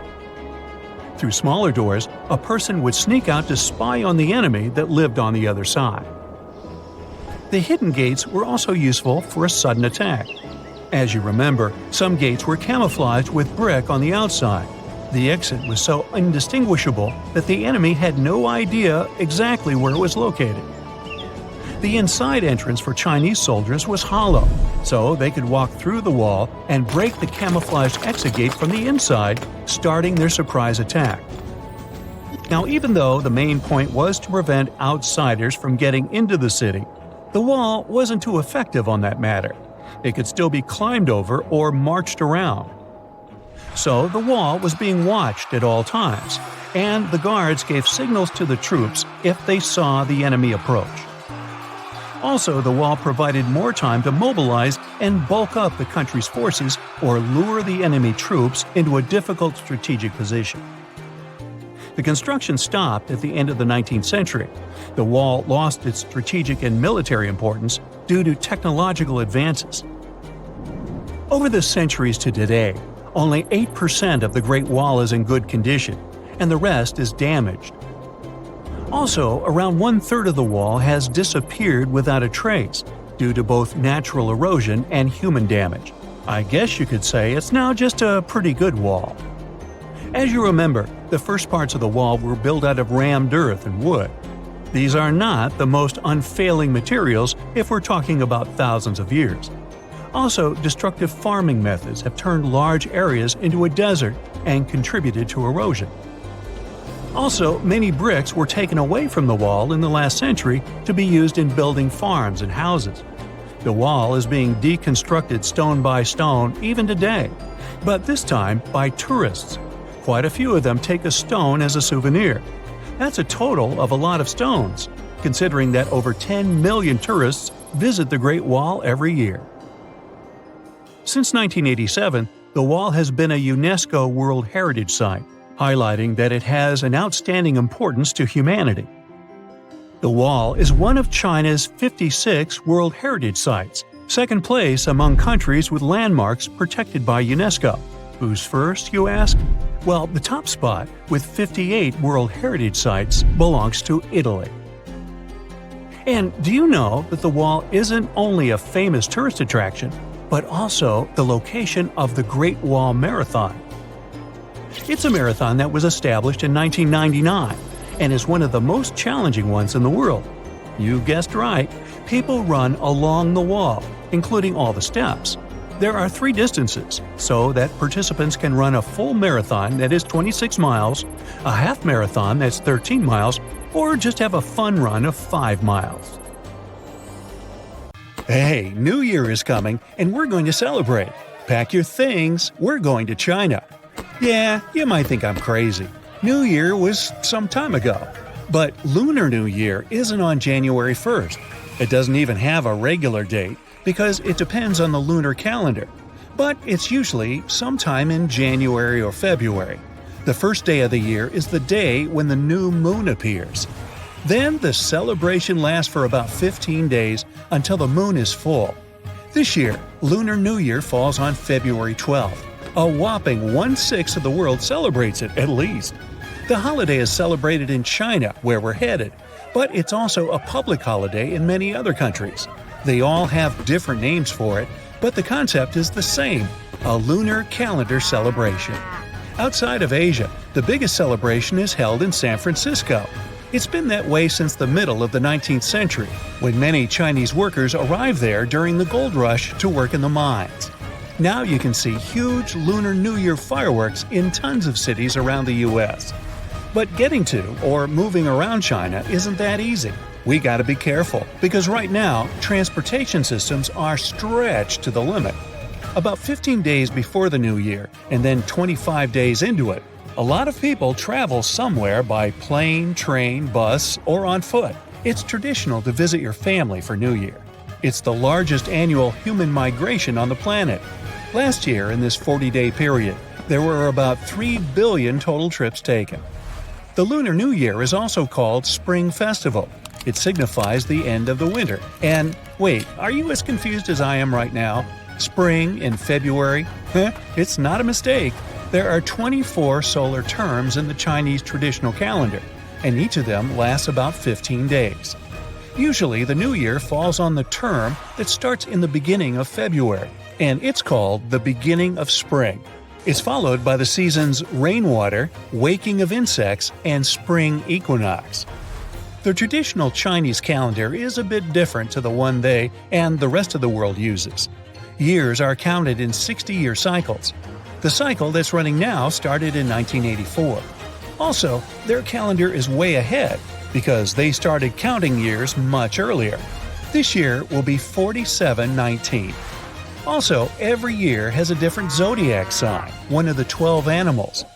Through smaller doors, a person would sneak out to spy on the enemy that lived on the other side. The hidden gates were also useful for a sudden attack. As you remember, some gates were camouflaged with brick on the outside. The exit was so indistinguishable that the enemy had no idea exactly where it was located. The inside entrance for Chinese soldiers was hollow, so they could walk through the wall and break the camouflaged exit gate from the inside, starting their surprise attack. Now, even though the main point was to prevent outsiders from getting into the city, the wall wasn't too effective on that matter. It could still be climbed over or marched around. So the wall was being watched at all times, and the guards gave signals to the troops if they saw the enemy approach. Also, the wall provided more time to mobilize and bulk up the country's forces or lure the enemy troops into a difficult strategic position. The construction stopped at the end of the 19th century. The wall lost its strategic and military importance due to technological advances. Over the centuries to today, only 8% of the Great Wall is in good condition, and the rest is damaged. Also, around one-third of the wall has disappeared without a trace, due to both natural erosion and human damage. I guess you could say it's now just a pretty good wall. As you remember, the first parts of the wall were built out of rammed earth and wood. These are not the most unfailing materials if we're talking about thousands of years. Also, destructive farming methods have turned large areas into a desert and contributed to erosion. Also, many bricks were taken away from the wall in the last century to be used in building farms and houses. The wall is being deconstructed stone by stone even today, but this time by tourists. Quite a few of them take a stone as a souvenir. That's a total of a lot of stones, considering that over 10 million tourists visit the Great Wall every year. Since 1987, the wall has been a UNESCO World Heritage Site, highlighting that it has an outstanding importance to humanity. The wall is one of China's 56 World Heritage Sites, second place among countries with landmarks protected by UNESCO. Who's first, you ask? Well, the top spot, with 58 World Heritage Sites, belongs to Italy. And do you know that the wall isn't only a famous tourist attraction, but also the location of the Great Wall Marathon? It's a marathon that was established in 1999 and is one of the most challenging ones in the world. You guessed right, people run along the wall, including all the steps. There are 3 distances, so that participants can run a full marathon that is 26 miles, a half marathon that's 13 miles, or just have a fun run of 5 miles. Hey, New Year is coming, and we're going to celebrate. Pack your things, we're going to China. Yeah, you might think I'm crazy. New Year was some time ago. But Lunar New Year isn't on January 1st. It doesn't even have a regular date because it depends on the lunar calendar. But it's usually sometime in January or February. The first day of the year is the day when the new moon appears. Then the celebration lasts for about 15 days until the moon is full. This year, Lunar New Year falls on February 12th. A whopping 1/6 of the world celebrates it, at least. The holiday is celebrated in China, where we're headed, but it's also a public holiday in many other countries. They all have different names for it, but the concept is the same: a lunar calendar celebration. Outside of Asia, the biggest celebration is held in San Francisco. It's been that way since the middle of the 19th century, when many Chinese workers arrived there during the gold rush to work in the mines. Now you can see huge Lunar New Year fireworks in tons of cities around the U.S. But getting to or moving around China isn't that easy. We gotta be careful, because right now, transportation systems are stretched to the limit. About 15 days before the New Year, and then 25 days into it, a lot of people travel somewhere by plane, train, bus, or on foot. It's traditional to visit your family for New Year. It's the largest annual human migration on the planet. Last year, in this 40-day period, There were about 3 billion total trips taken. The Lunar New Year is also called Spring Festival. It signifies the end of the winter. And wait, are you as confused as I am right now? Spring in February? It's not a mistake. There are 24 solar terms in the Chinese traditional calendar, and each of them lasts about 15 days. Usually, the New Year falls on the term that starts in the beginning of February, and it's called the beginning of spring. It's followed by the seasons rainwater, waking of insects, and spring equinox. The traditional Chinese calendar is a bit different to the one they and the rest of the world uses. Years are counted in 60-year cycles. The cycle that's running now started in 1984. Also, their calendar is way ahead because they started counting years much earlier. This year will be 4719. Also, every year has a different zodiac sign, one of the 12 animals.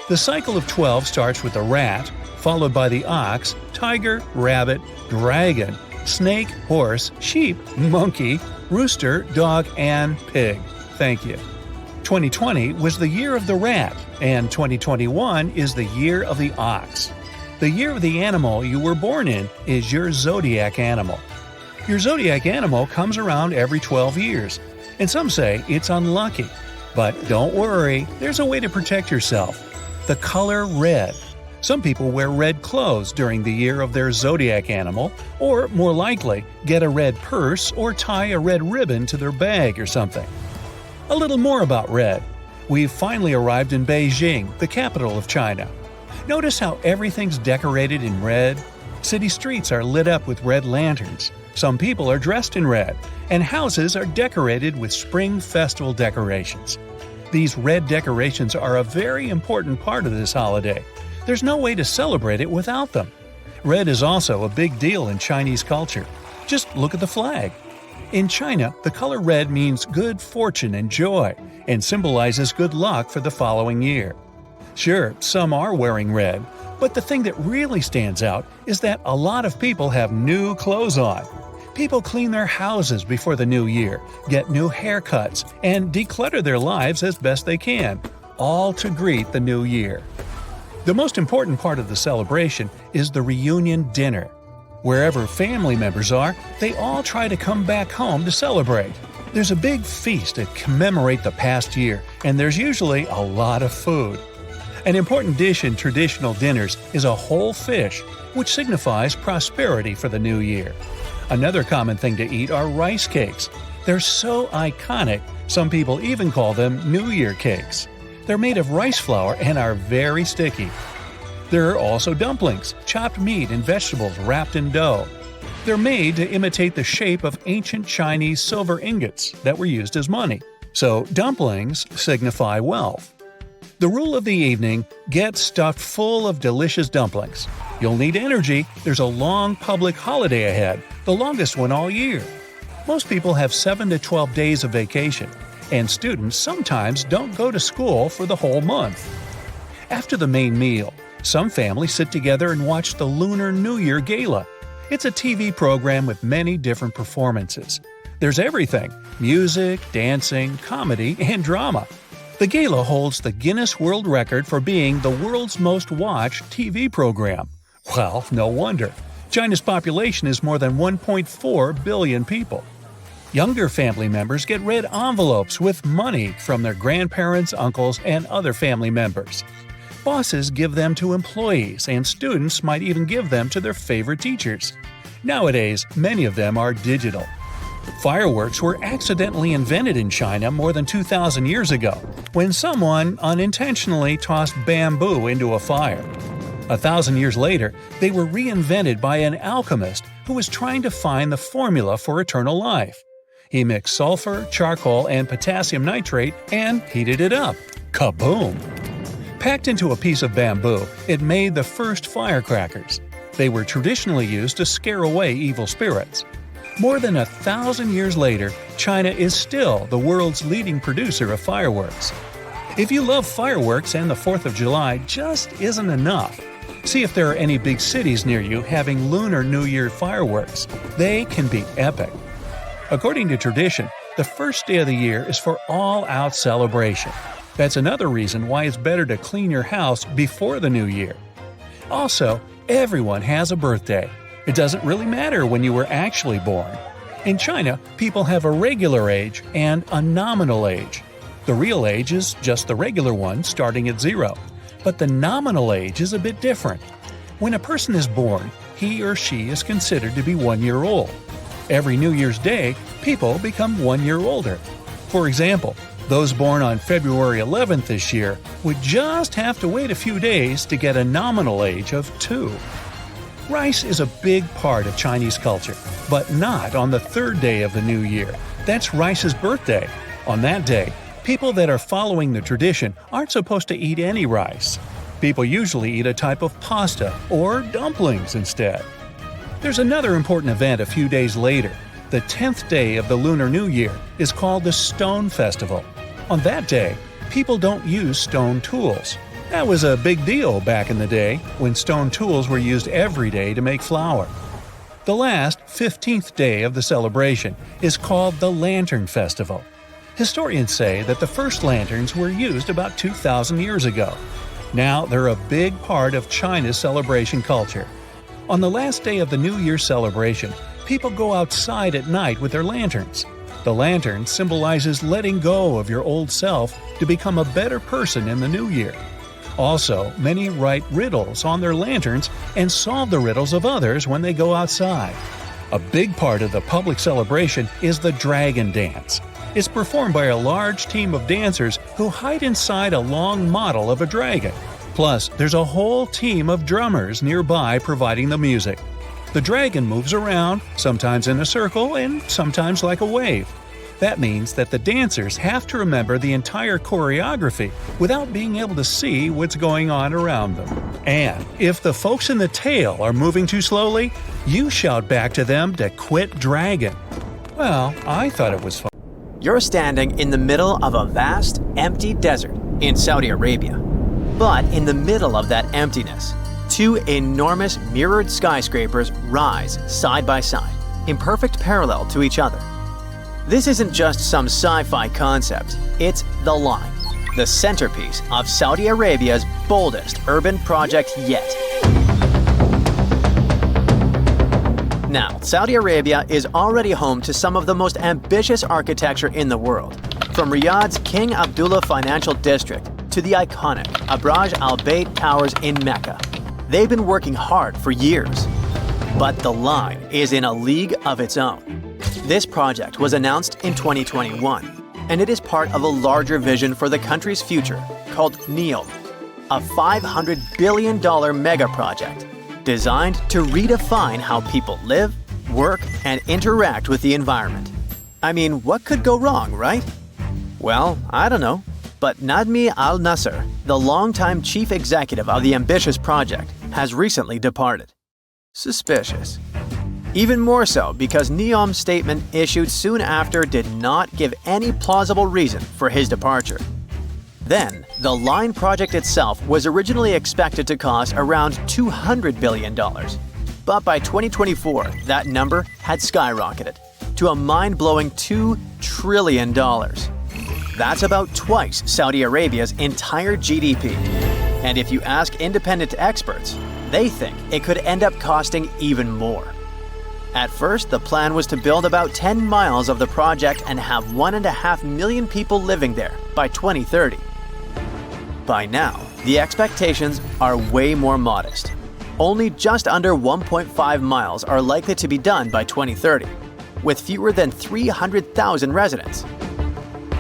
The cycle of 12 starts with the rat, followed by the ox, tiger, rabbit, dragon, snake, horse, sheep, monkey, rooster, dog, and pig. Thank you. 2020 was the year of the rat, and 2021 is the year of the ox. The year of the animal you were born in is your zodiac animal. Your zodiac animal comes around every 12 years, and some say it's unlucky. But don't worry, there's a way to protect yourself. The color red. Some people wear red clothes during the year of their zodiac animal, or more likely, get a red purse or tie a red ribbon to their bag or something. A little more about red. We've finally arrived in Beijing, the capital of China. Notice how everything's decorated in red? City streets are lit up with red lanterns. Some people are dressed in red, and houses are decorated with spring festival decorations. These red decorations are a very important part of this holiday. There's no way to celebrate it without them. Red is also a big deal in Chinese culture. Just look at the flag. In China, the color red means good fortune and joy, and symbolizes good luck for the following year. Sure, some are wearing red, but the thing that really stands out is that a lot of people have new clothes on. People clean their houses before the new year, get new haircuts, and declutter their lives as best they can, all to greet the new year. The most important part of the celebration is the reunion dinner. Wherever family members are, they all try to come back home to celebrate. There's a big feast to commemorate the past year, and there's usually a lot of food. An important dish in traditional dinners is a whole fish, which signifies prosperity for the new year. Another common thing to eat are rice cakes. They're so iconic, some people even call them New Year cakes. They're made of rice flour and are very sticky. There are also dumplings, chopped meat and vegetables wrapped in dough. They're made to imitate the shape of ancient Chinese silver ingots that were used as money. So dumplings signify wealth. The rule of the evening: get stuffed full of delicious dumplings. You'll need energy. There's a long public holiday ahead, the longest one all year. Most people have 7 to 12 days of vacation, and students sometimes don't go to school for the whole month. After the main meal, some families sit together and watch the Lunar New Year Gala. It's a TV program with many different performances. There's everything: music, dancing, comedy, and drama. The gala holds the Guinness World Record for being the world's most watched TV program. Well, no wonder. China's population is more than 1.4 billion people. Younger family members get red envelopes with money from their grandparents, uncles, and other family members. Bosses give them to employees, and students might even give them to their favorite teachers. Nowadays, many of them are digital. Fireworks were accidentally invented in China more than 2,000 years ago, when someone unintentionally tossed bamboo into a fire. 1,000 years later, they were reinvented by an alchemist who was trying to find the formula for eternal life. He mixed sulfur, charcoal, and potassium nitrate and heated it up. Kaboom! Packed into a piece of bamboo, it made the first firecrackers. They were traditionally used to scare away evil spirits. More than 1,000 years later, China is still the world's leading producer of fireworks. If you love fireworks and the 4th of July just isn't enough, see if there are any big cities near you having Lunar New Year fireworks. They can be epic. According to tradition, the first day of the year is for all-out celebration. That's another reason why it's better to clean your house before the new year. Also, everyone has a birthday. It doesn't really matter when you were actually born. In China, people have a regular age and a nominal age. The real age is just the regular one starting at 0. But the nominal age is a bit different. When a person is born, he or she is considered to be 1 year old. Every New Year's Day, people become 1 year older. For example, those born on February 11th this year would just have to wait a few days to get a nominal age of 2. Rice is a big part of Chinese culture, but not on the 3rd day of the new year. That's Rice's birthday. On that day, people that are following the tradition aren't supposed to eat any rice. People usually eat a type of pasta or dumplings instead. There's another important event a few days later. The 10th day of the Lunar New Year is called the Stone Festival. On that day, people don't use stone tools. That was a big deal back in the day when stone tools were used every day to make flour. The last, 15th day of the celebration is called the Lantern Festival. Historians say that the first lanterns were used about 2,000 years ago. Now they're a big part of China's celebration culture. On the last day of the New Year celebration, people go outside at night with their lanterns. The lantern symbolizes letting go of your old self to become a better person in the new year. Also, many write riddles on their lanterns and solve the riddles of others when they go outside. A big part of the public celebration is the Dragon Dance. It's performed by a large team of dancers who hide inside a long model of a dragon. Plus, there's a whole team of drummers nearby providing the music. The dragon moves around, sometimes in a circle and sometimes like a wave. That means that the dancers have to remember the entire choreography without being able to see what's going on around them. And if the folks in the tail are moving too slowly, you shout back to them to quit dragging. Well, I thought it was fun. You're standing in the middle of a vast, empty desert in Saudi Arabia. But in the middle of that emptiness, 2 enormous mirrored skyscrapers rise side by side, in perfect parallel to each other. This isn't just some sci-fi concept, it's the line, the centerpiece of Saudi Arabia's boldest urban project yet. Now, Saudi Arabia is already home to some of the most ambitious architecture in the world, from Riyadh's King Abdullah Financial District to the iconic Abraj Al Bayt Towers in Mecca. They've been working hard for years. But the line is in a league of its own. This project was announced in 2021, and it is part of a larger vision for the country's future called NEOM, a $500 billion mega project designed to redefine how people live, work, and interact with the environment. I mean, what could go wrong, right? Well, I don't know. But Nadmi Al Nasser, the longtime chief executive of the ambitious project, has recently departed. Suspicious. Even more so because NEOM's statement issued soon after did not give any plausible reason for his departure. Then, the line project itself was originally expected to cost around $200 billion. But by 2024, that number had skyrocketed to a mind-blowing $2 trillion. That's about twice Saudi Arabia's entire GDP. And if you ask independent experts, they think it could end up costing even more. At first, the plan was to build about 10 miles of the project and have 1.5 million people living there by 2030. By now, the expectations are way more modest. Only just under 1.5 miles are likely to be done by 2030, with fewer than 300,000 residents.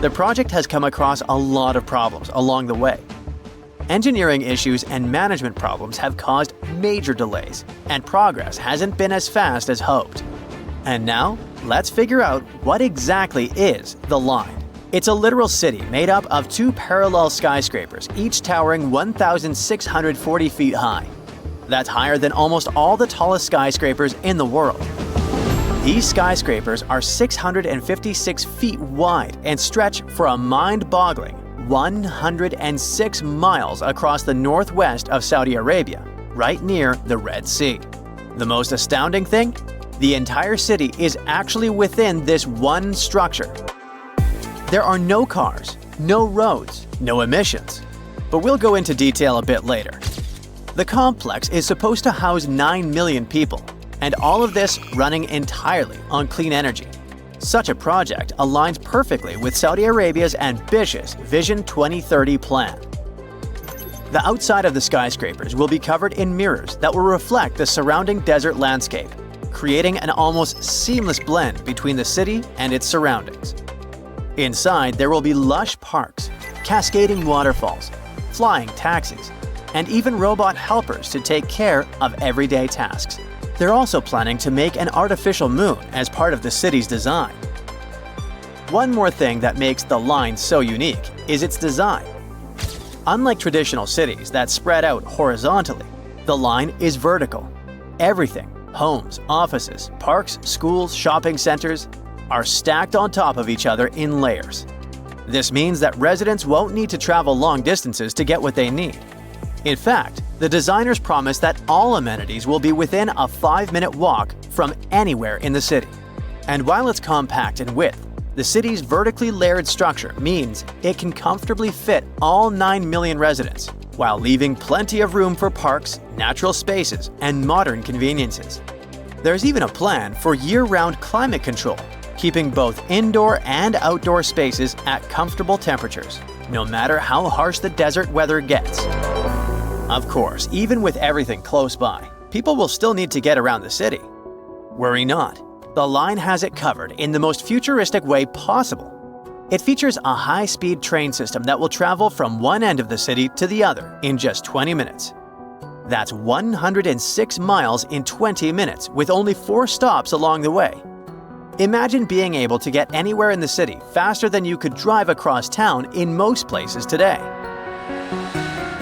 The project has come across a lot of problems along the way. Engineering issues and management problems have caused major delays, and progress hasn't been as fast as hoped. And now, let's figure out what exactly is the line. It's a literal city made up of 2 parallel skyscrapers, each towering 1,640 feet high. That's higher than almost all the tallest skyscrapers in the world. These skyscrapers are 656 feet wide and stretch for a mind-boggling 106 miles across the northwest of Saudi Arabia, right near the Red Sea. The most astounding thing? The entire city is actually within this one structure. There are no cars, no roads, no emissions. But we'll go into detail a bit later. The complex is supposed to house 9 million people, and all of this running entirely on clean energy. Such a project aligns perfectly with Saudi Arabia's ambitious Vision 2030 plan. The outside of the skyscrapers will be covered in mirrors that will reflect the surrounding desert landscape, creating an almost seamless blend between the city and its surroundings. Inside, there will be lush parks, cascading waterfalls, flying taxis, and even robot helpers to take care of everyday tasks. They're also planning to make an artificial moon as part of the city's design. One more thing that makes the line so unique is its design. Unlike traditional cities that spread out horizontally, the line is vertical. Everything, homes, offices, parks, schools, shopping centers, are stacked on top of each other in layers. This means that residents won't need to travel long distances to get what they need. In fact, the designers promise that all amenities will be within a 5-minute walk from anywhere in the city. And while it's compact in width, the city's vertically layered structure means it can comfortably fit all 9 million residents, while leaving plenty of room for parks, natural spaces, and modern conveniences. There's even a plan for year-round climate control, keeping both indoor and outdoor spaces at comfortable temperatures, no matter how harsh the desert weather gets. Of course, even with everything close by, people will still need to get around the city. Worry not. The line has it covered in the most futuristic way possible. It features a high-speed train system that will travel from one end of the city to the other in just 20 minutes. That's 106 miles in 20 minutes with only 4 stops along the way. Imagine being able to get anywhere in the city faster than you could drive across town in most places today.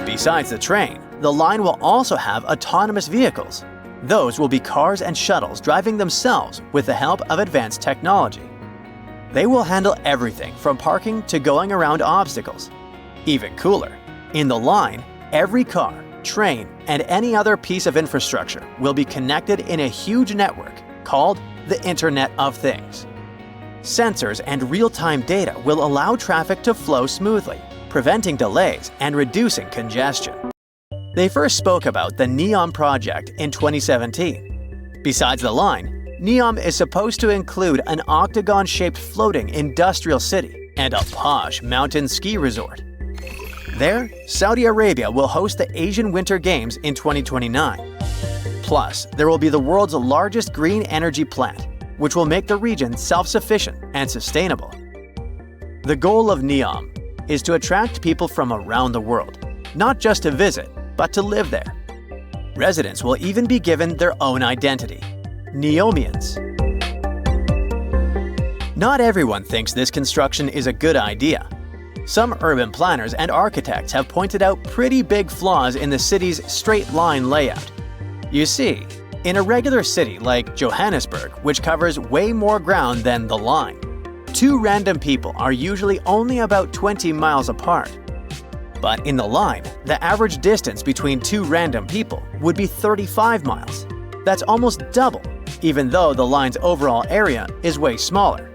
Besides the train, the line will also have autonomous vehicles. Those will be cars and shuttles driving themselves with the help of advanced technology. They will handle everything from parking to going around obstacles. Even cooler, in the line, every car, train, and any other piece of infrastructure will be connected in a huge network called the Internet of Things. Sensors and real-time data will allow traffic to flow smoothly, preventing delays and reducing congestion. They first spoke about the NEOM project in 2017. Besides the line, NEOM is supposed to include an octagon-shaped floating industrial city and a posh mountain ski resort. There, Saudi Arabia will host the Asian Winter Games in 2029. Plus, there will be the world's largest green energy plant, which will make the region self-sufficient and sustainable. The goal of NEOM is to attract people from around the world, not just to visit, but to live there. Residents will even be given their own identity, Neomians. Not everyone thinks this construction is a good idea. Some urban planners and architects have pointed out pretty big flaws in the city's straight-line layout. You see, in a regular city like Johannesburg, which covers way more ground than the line, 2 random people are usually only about 20 miles apart. But in the line, the average distance between 2 random people would be 35 miles. That's almost double, even though the line's overall area is way smaller.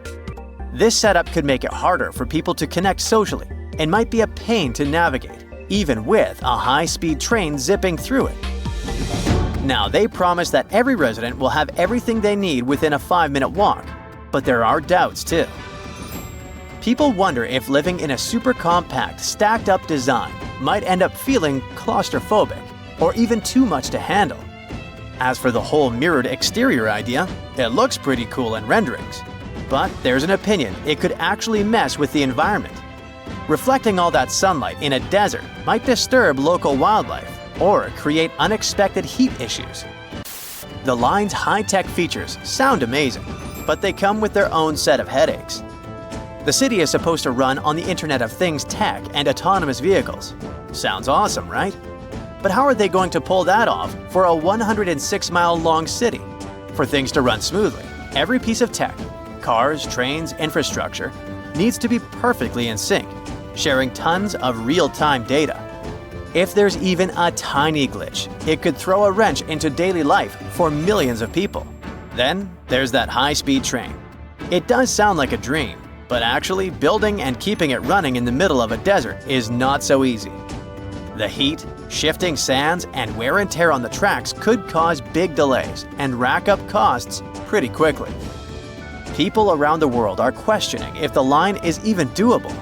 This setup could make it harder for people to connect socially and might be a pain to navigate, even with a high-speed train zipping through it. Now, they promise that every resident will have everything they need within a 5-minute walk, but there are doubts too. People wonder if living in a super compact, stacked-up design might end up feeling claustrophobic or even too much to handle. As for the whole mirrored exterior idea, it looks pretty cool in renderings. But there's an opinion it could actually mess with the environment. Reflecting all that sunlight in a desert might disturb local wildlife or create unexpected heat issues. The line's high-tech features sound amazing, but they come with their own set of headaches. The city is supposed to run on the Internet of Things tech and autonomous vehicles. Sounds awesome, right? But how are they going to pull that off for a 106-mile-long city? For things to run smoothly, every piece of tech, cars, trains, infrastructure, needs to be perfectly in sync, sharing tons of real-time data. If there's even a tiny glitch, it could throw a wrench into daily life for millions of people. Then there's that high-speed train. It does sound like a dream, But actually, building and keeping it running in the middle of a desert is not so easy. The heat, shifting sands, and wear and tear on the tracks could cause big delays and rack up costs pretty quickly. People around the world are questioning if the line is even doable.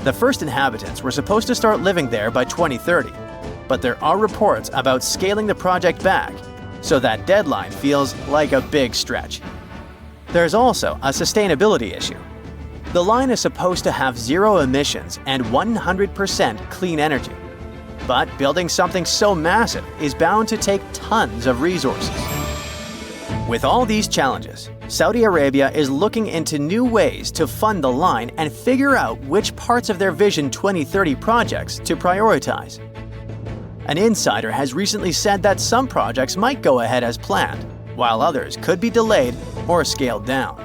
The first inhabitants were supposed to start living there by 2030, but there are reports about scaling the project back, so that deadline feels like a big stretch. There's also a sustainability issue. The line is supposed to have zero emissions and 100% clean energy. But building something so massive is bound to take tons of resources. With all these challenges, Saudi Arabia is looking into new ways to fund the line and figure out which parts of their Vision 2030 projects to prioritize. An insider has recently said that some projects might go ahead as planned, while others could be delayed or scaled down.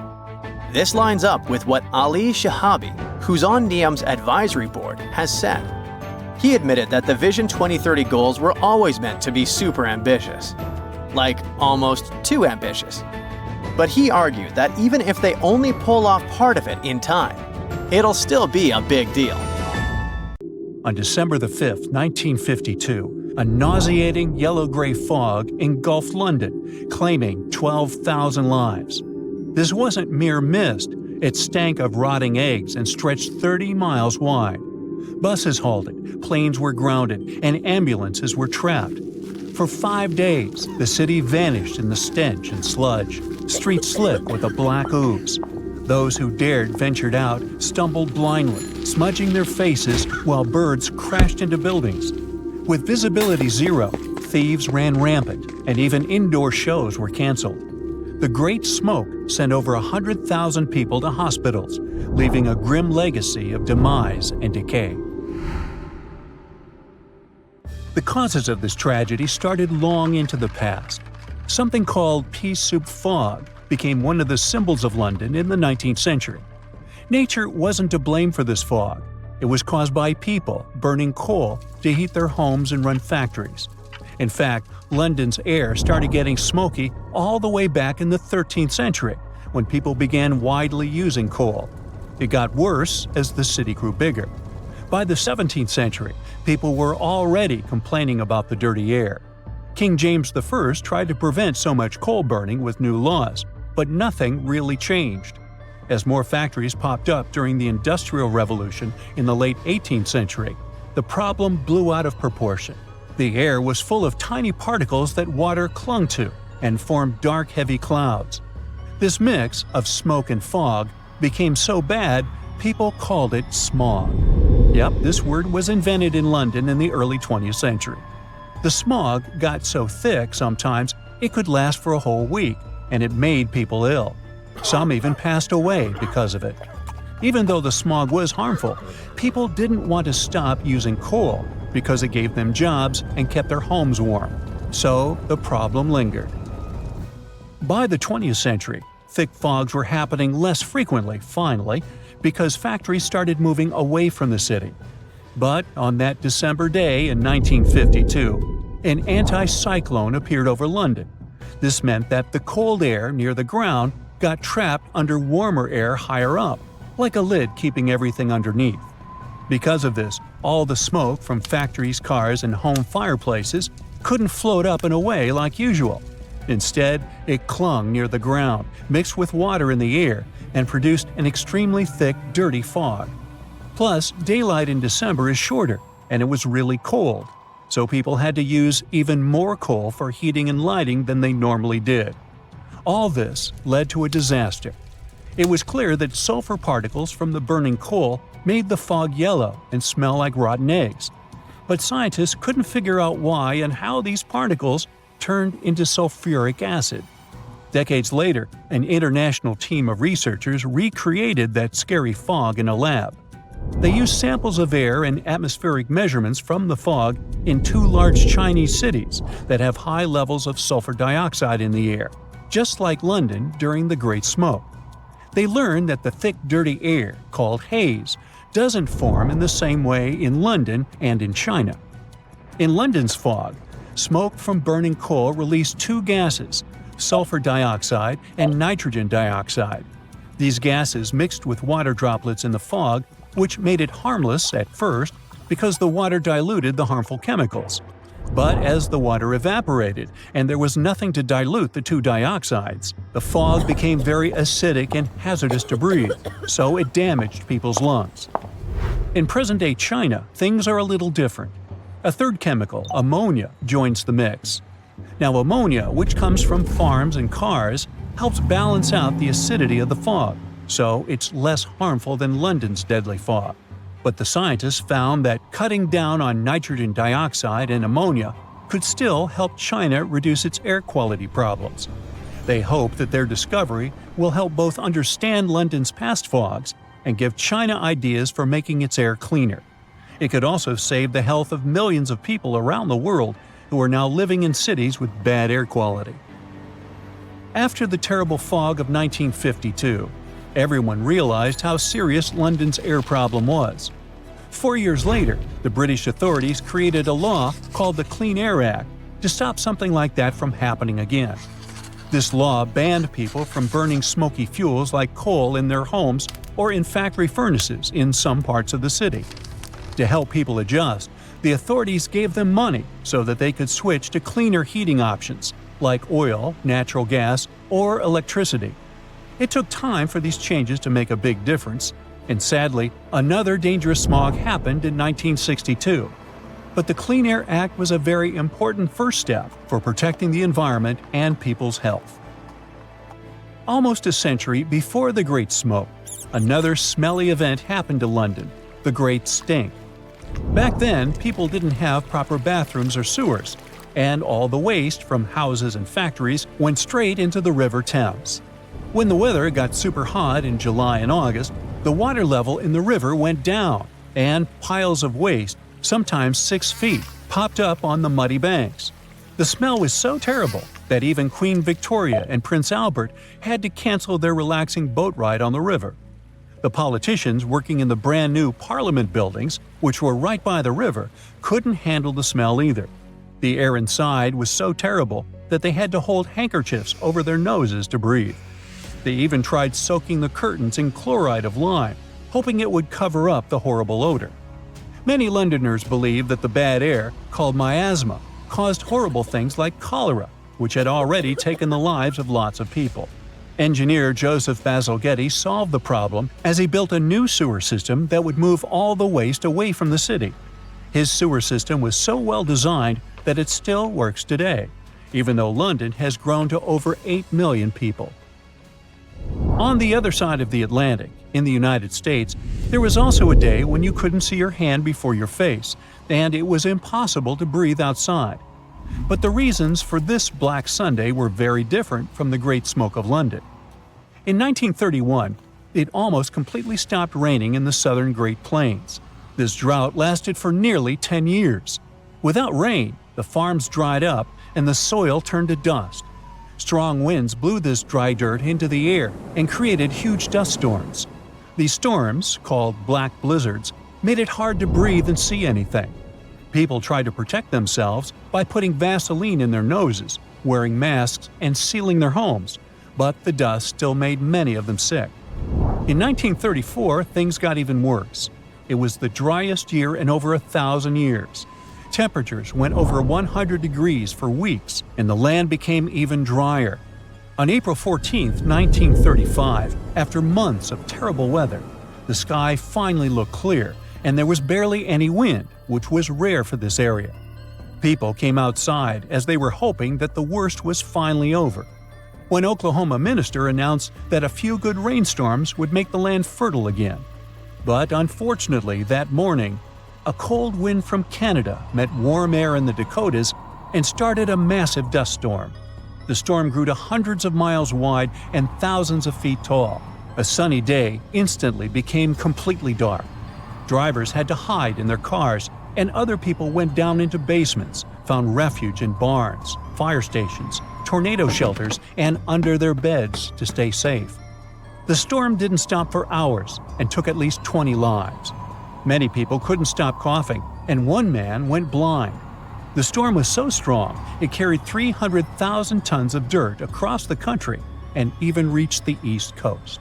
This lines up with what Ali Shahabi, who's on NEOM's advisory board, has said. He admitted that the Vision 2030 goals were always meant to be super ambitious, like almost too ambitious. But he argued that even if they only pull off part of it in time, it'll still be a big deal. On December 5, 1952, a nauseating yellow-gray fog engulfed London, claiming 12,000 lives. This wasn't mere mist, it stank of rotting eggs and stretched 30 miles wide. Buses halted, planes were grounded, and ambulances were trapped. For 5 days, the city vanished in the stench and sludge. Streets slick with a black ooze. Those who dared ventured out stumbled blindly, smudging their faces while birds crashed into buildings. With visibility zero, thieves ran rampant, and even indoor shows were canceled. The Great Smoke sent over 100,000 people to hospitals, leaving a grim legacy of demise and decay. The causes of this tragedy started long into the past. Something called pea soup fog became one of the symbols of London in the 19th century. Nature wasn't to blame for this fog. It was caused by people burning coal to heat their homes and run factories. In fact, London's air started getting smoky all the way back in the 13th century, when people began widely using coal. It got worse as the city grew bigger. By the 17th century, people were already complaining about the dirty air. King James I tried to prevent so much coal burning with new laws, but nothing really changed. As more factories popped up during the Industrial Revolution in the late 18th century, the problem blew out of proportion. The air was full of tiny particles that water clung to and formed dark, heavy clouds. This mix of smoke and fog became so bad, people called it smog. Yep, this word was invented in London in the early 20th century. The smog got so thick sometimes it could last for a whole week, and it made people ill. Some even passed away because of it. Even though the smog was harmful, people didn't want to stop using coal because it gave them jobs and kept their homes warm. So the problem lingered. By the 20th century, thick fogs were happening less frequently, finally, because factories started moving away from the city. But on that December day in 1952, an anticyclone appeared over London. This meant that the cold air near the ground got trapped under warmer air higher up, like a lid keeping everything underneath. Because of this, all the smoke from factories, cars, and home fireplaces couldn't float up and away like usual. Instead, it clung near the ground, mixed with water in the air, and produced an extremely thick, dirty fog. Plus, daylight in December is shorter, and it was really cold, so people had to use even more coal for heating and lighting than they normally did. All this led to a disaster. It was clear that sulfur particles from the burning coal made the fog yellow and smell like rotten eggs. But scientists couldn't figure out why and how these particles turned into sulfuric acid. Decades later, an international team of researchers recreated that scary fog in a lab. They used samples of air and atmospheric measurements from the fog in 2 large Chinese cities that have high levels of sulfur dioxide in the air, just like London during the Great Smoke. They learned that the thick, dirty air, called haze, doesn't form in the same way in London and in China. In London's fog, smoke from burning coal released 2 gases, sulfur dioxide and nitrogen dioxide. These gases mixed with water droplets in the fog, which made it harmless at first because the water diluted the harmful chemicals. But as the water evaporated and there was nothing to dilute the two dioxides, the fog became very acidic and hazardous to breathe, so it damaged people's lungs. In present-day China, things are a little different. A third chemical, ammonia, joins the mix. Now ammonia, which comes from farms and cars, helps balance out the acidity of the fog, so it's less harmful than London's deadly fog. But the scientists found that cutting down on nitrogen dioxide and ammonia could still help China reduce its air quality problems. They hope that their discovery will help both understand London's past fogs and give China ideas for making its air cleaner. It could also save the health of millions of people around the world who are now living in cities with bad air quality. After the terrible fog of 1952, everyone realized how serious London's air problem was. 4 years later, the British authorities created a law called the Clean Air Act to stop something like that from happening again. This law banned people from burning smoky fuels like coal in their homes or in factory furnaces in some parts of the city. To help people adjust, the authorities gave them money so that they could switch to cleaner heating options like oil, natural gas, or electricity. It took time for these changes to make a big difference, and sadly, another dangerous smog happened in 1962. But the Clean Air Act was a very important first step for protecting the environment and people's health. Almost a century before the Great Smoke, another smelly event happened to London, the Great Stink. Back then, people didn't have proper bathrooms or sewers, and all the waste from houses and factories went straight into the River Thames. When the weather got super hot in July and August, the water level in the river went down, and piles of waste, sometimes 6 feet, popped up on the muddy banks. The smell was so terrible that even Queen Victoria and Prince Albert had to cancel their relaxing boat ride on the river. The politicians working in the brand new Parliament buildings, which were right by the river, couldn't handle the smell either. The air inside was so terrible that they had to hold handkerchiefs over their noses to breathe. They even tried soaking the curtains in chloride of lime, hoping it would cover up the horrible odor. Many Londoners believe that the bad air, called miasma, caused horrible things like cholera, which had already taken the lives of lots of people. Engineer Joseph Bazalgette solved the problem as he built a new sewer system that would move all the waste away from the city. His sewer system was so well designed that it still works today, even though London has grown to over 8 million people. On the other side of the Atlantic, in the United States, there was also a day when you couldn't see your hand before your face, and it was impossible to breathe outside. But the reasons for this Black Sunday were very different from the Great Smoke of London. In 1931, it almost completely stopped raining in the southern Great Plains. This drought lasted for nearly 10 years. Without rain, the farms dried up and the soil turned to dust. Strong winds blew this dry dirt into the air and created huge dust storms. These storms, called black blizzards, made it hard to breathe and see anything. People tried to protect themselves by putting Vaseline in their noses, wearing masks, and sealing their homes, but the dust still made many of them sick. In 1934, things got even worse. It was the driest year in over 1,000 years. Temperatures went over 100 degrees for weeks, and the land became even drier. On April 14, 1935, after months of terrible weather, the sky finally looked clear, and there was barely any wind, which was rare for this area. People came outside as they were hoping that the worst was finally over. When Oklahoma minister announced that a few good rainstorms would make the land fertile again. But unfortunately, that morning, a cold wind from Canada met warm air in the Dakotas and started a massive dust storm. The storm grew to hundreds of miles wide and thousands of feet tall. A sunny day instantly became completely dark. Drivers had to hide in their cars, and other people went down into basements, found refuge in barns, fire stations, tornado shelters, and under their beds to stay safe. The storm didn't stop for hours and took at least 20 lives. Many people couldn't stop coughing, and one man went blind. The storm was so strong, it carried 300,000 tons of dirt across the country and even reached the East Coast.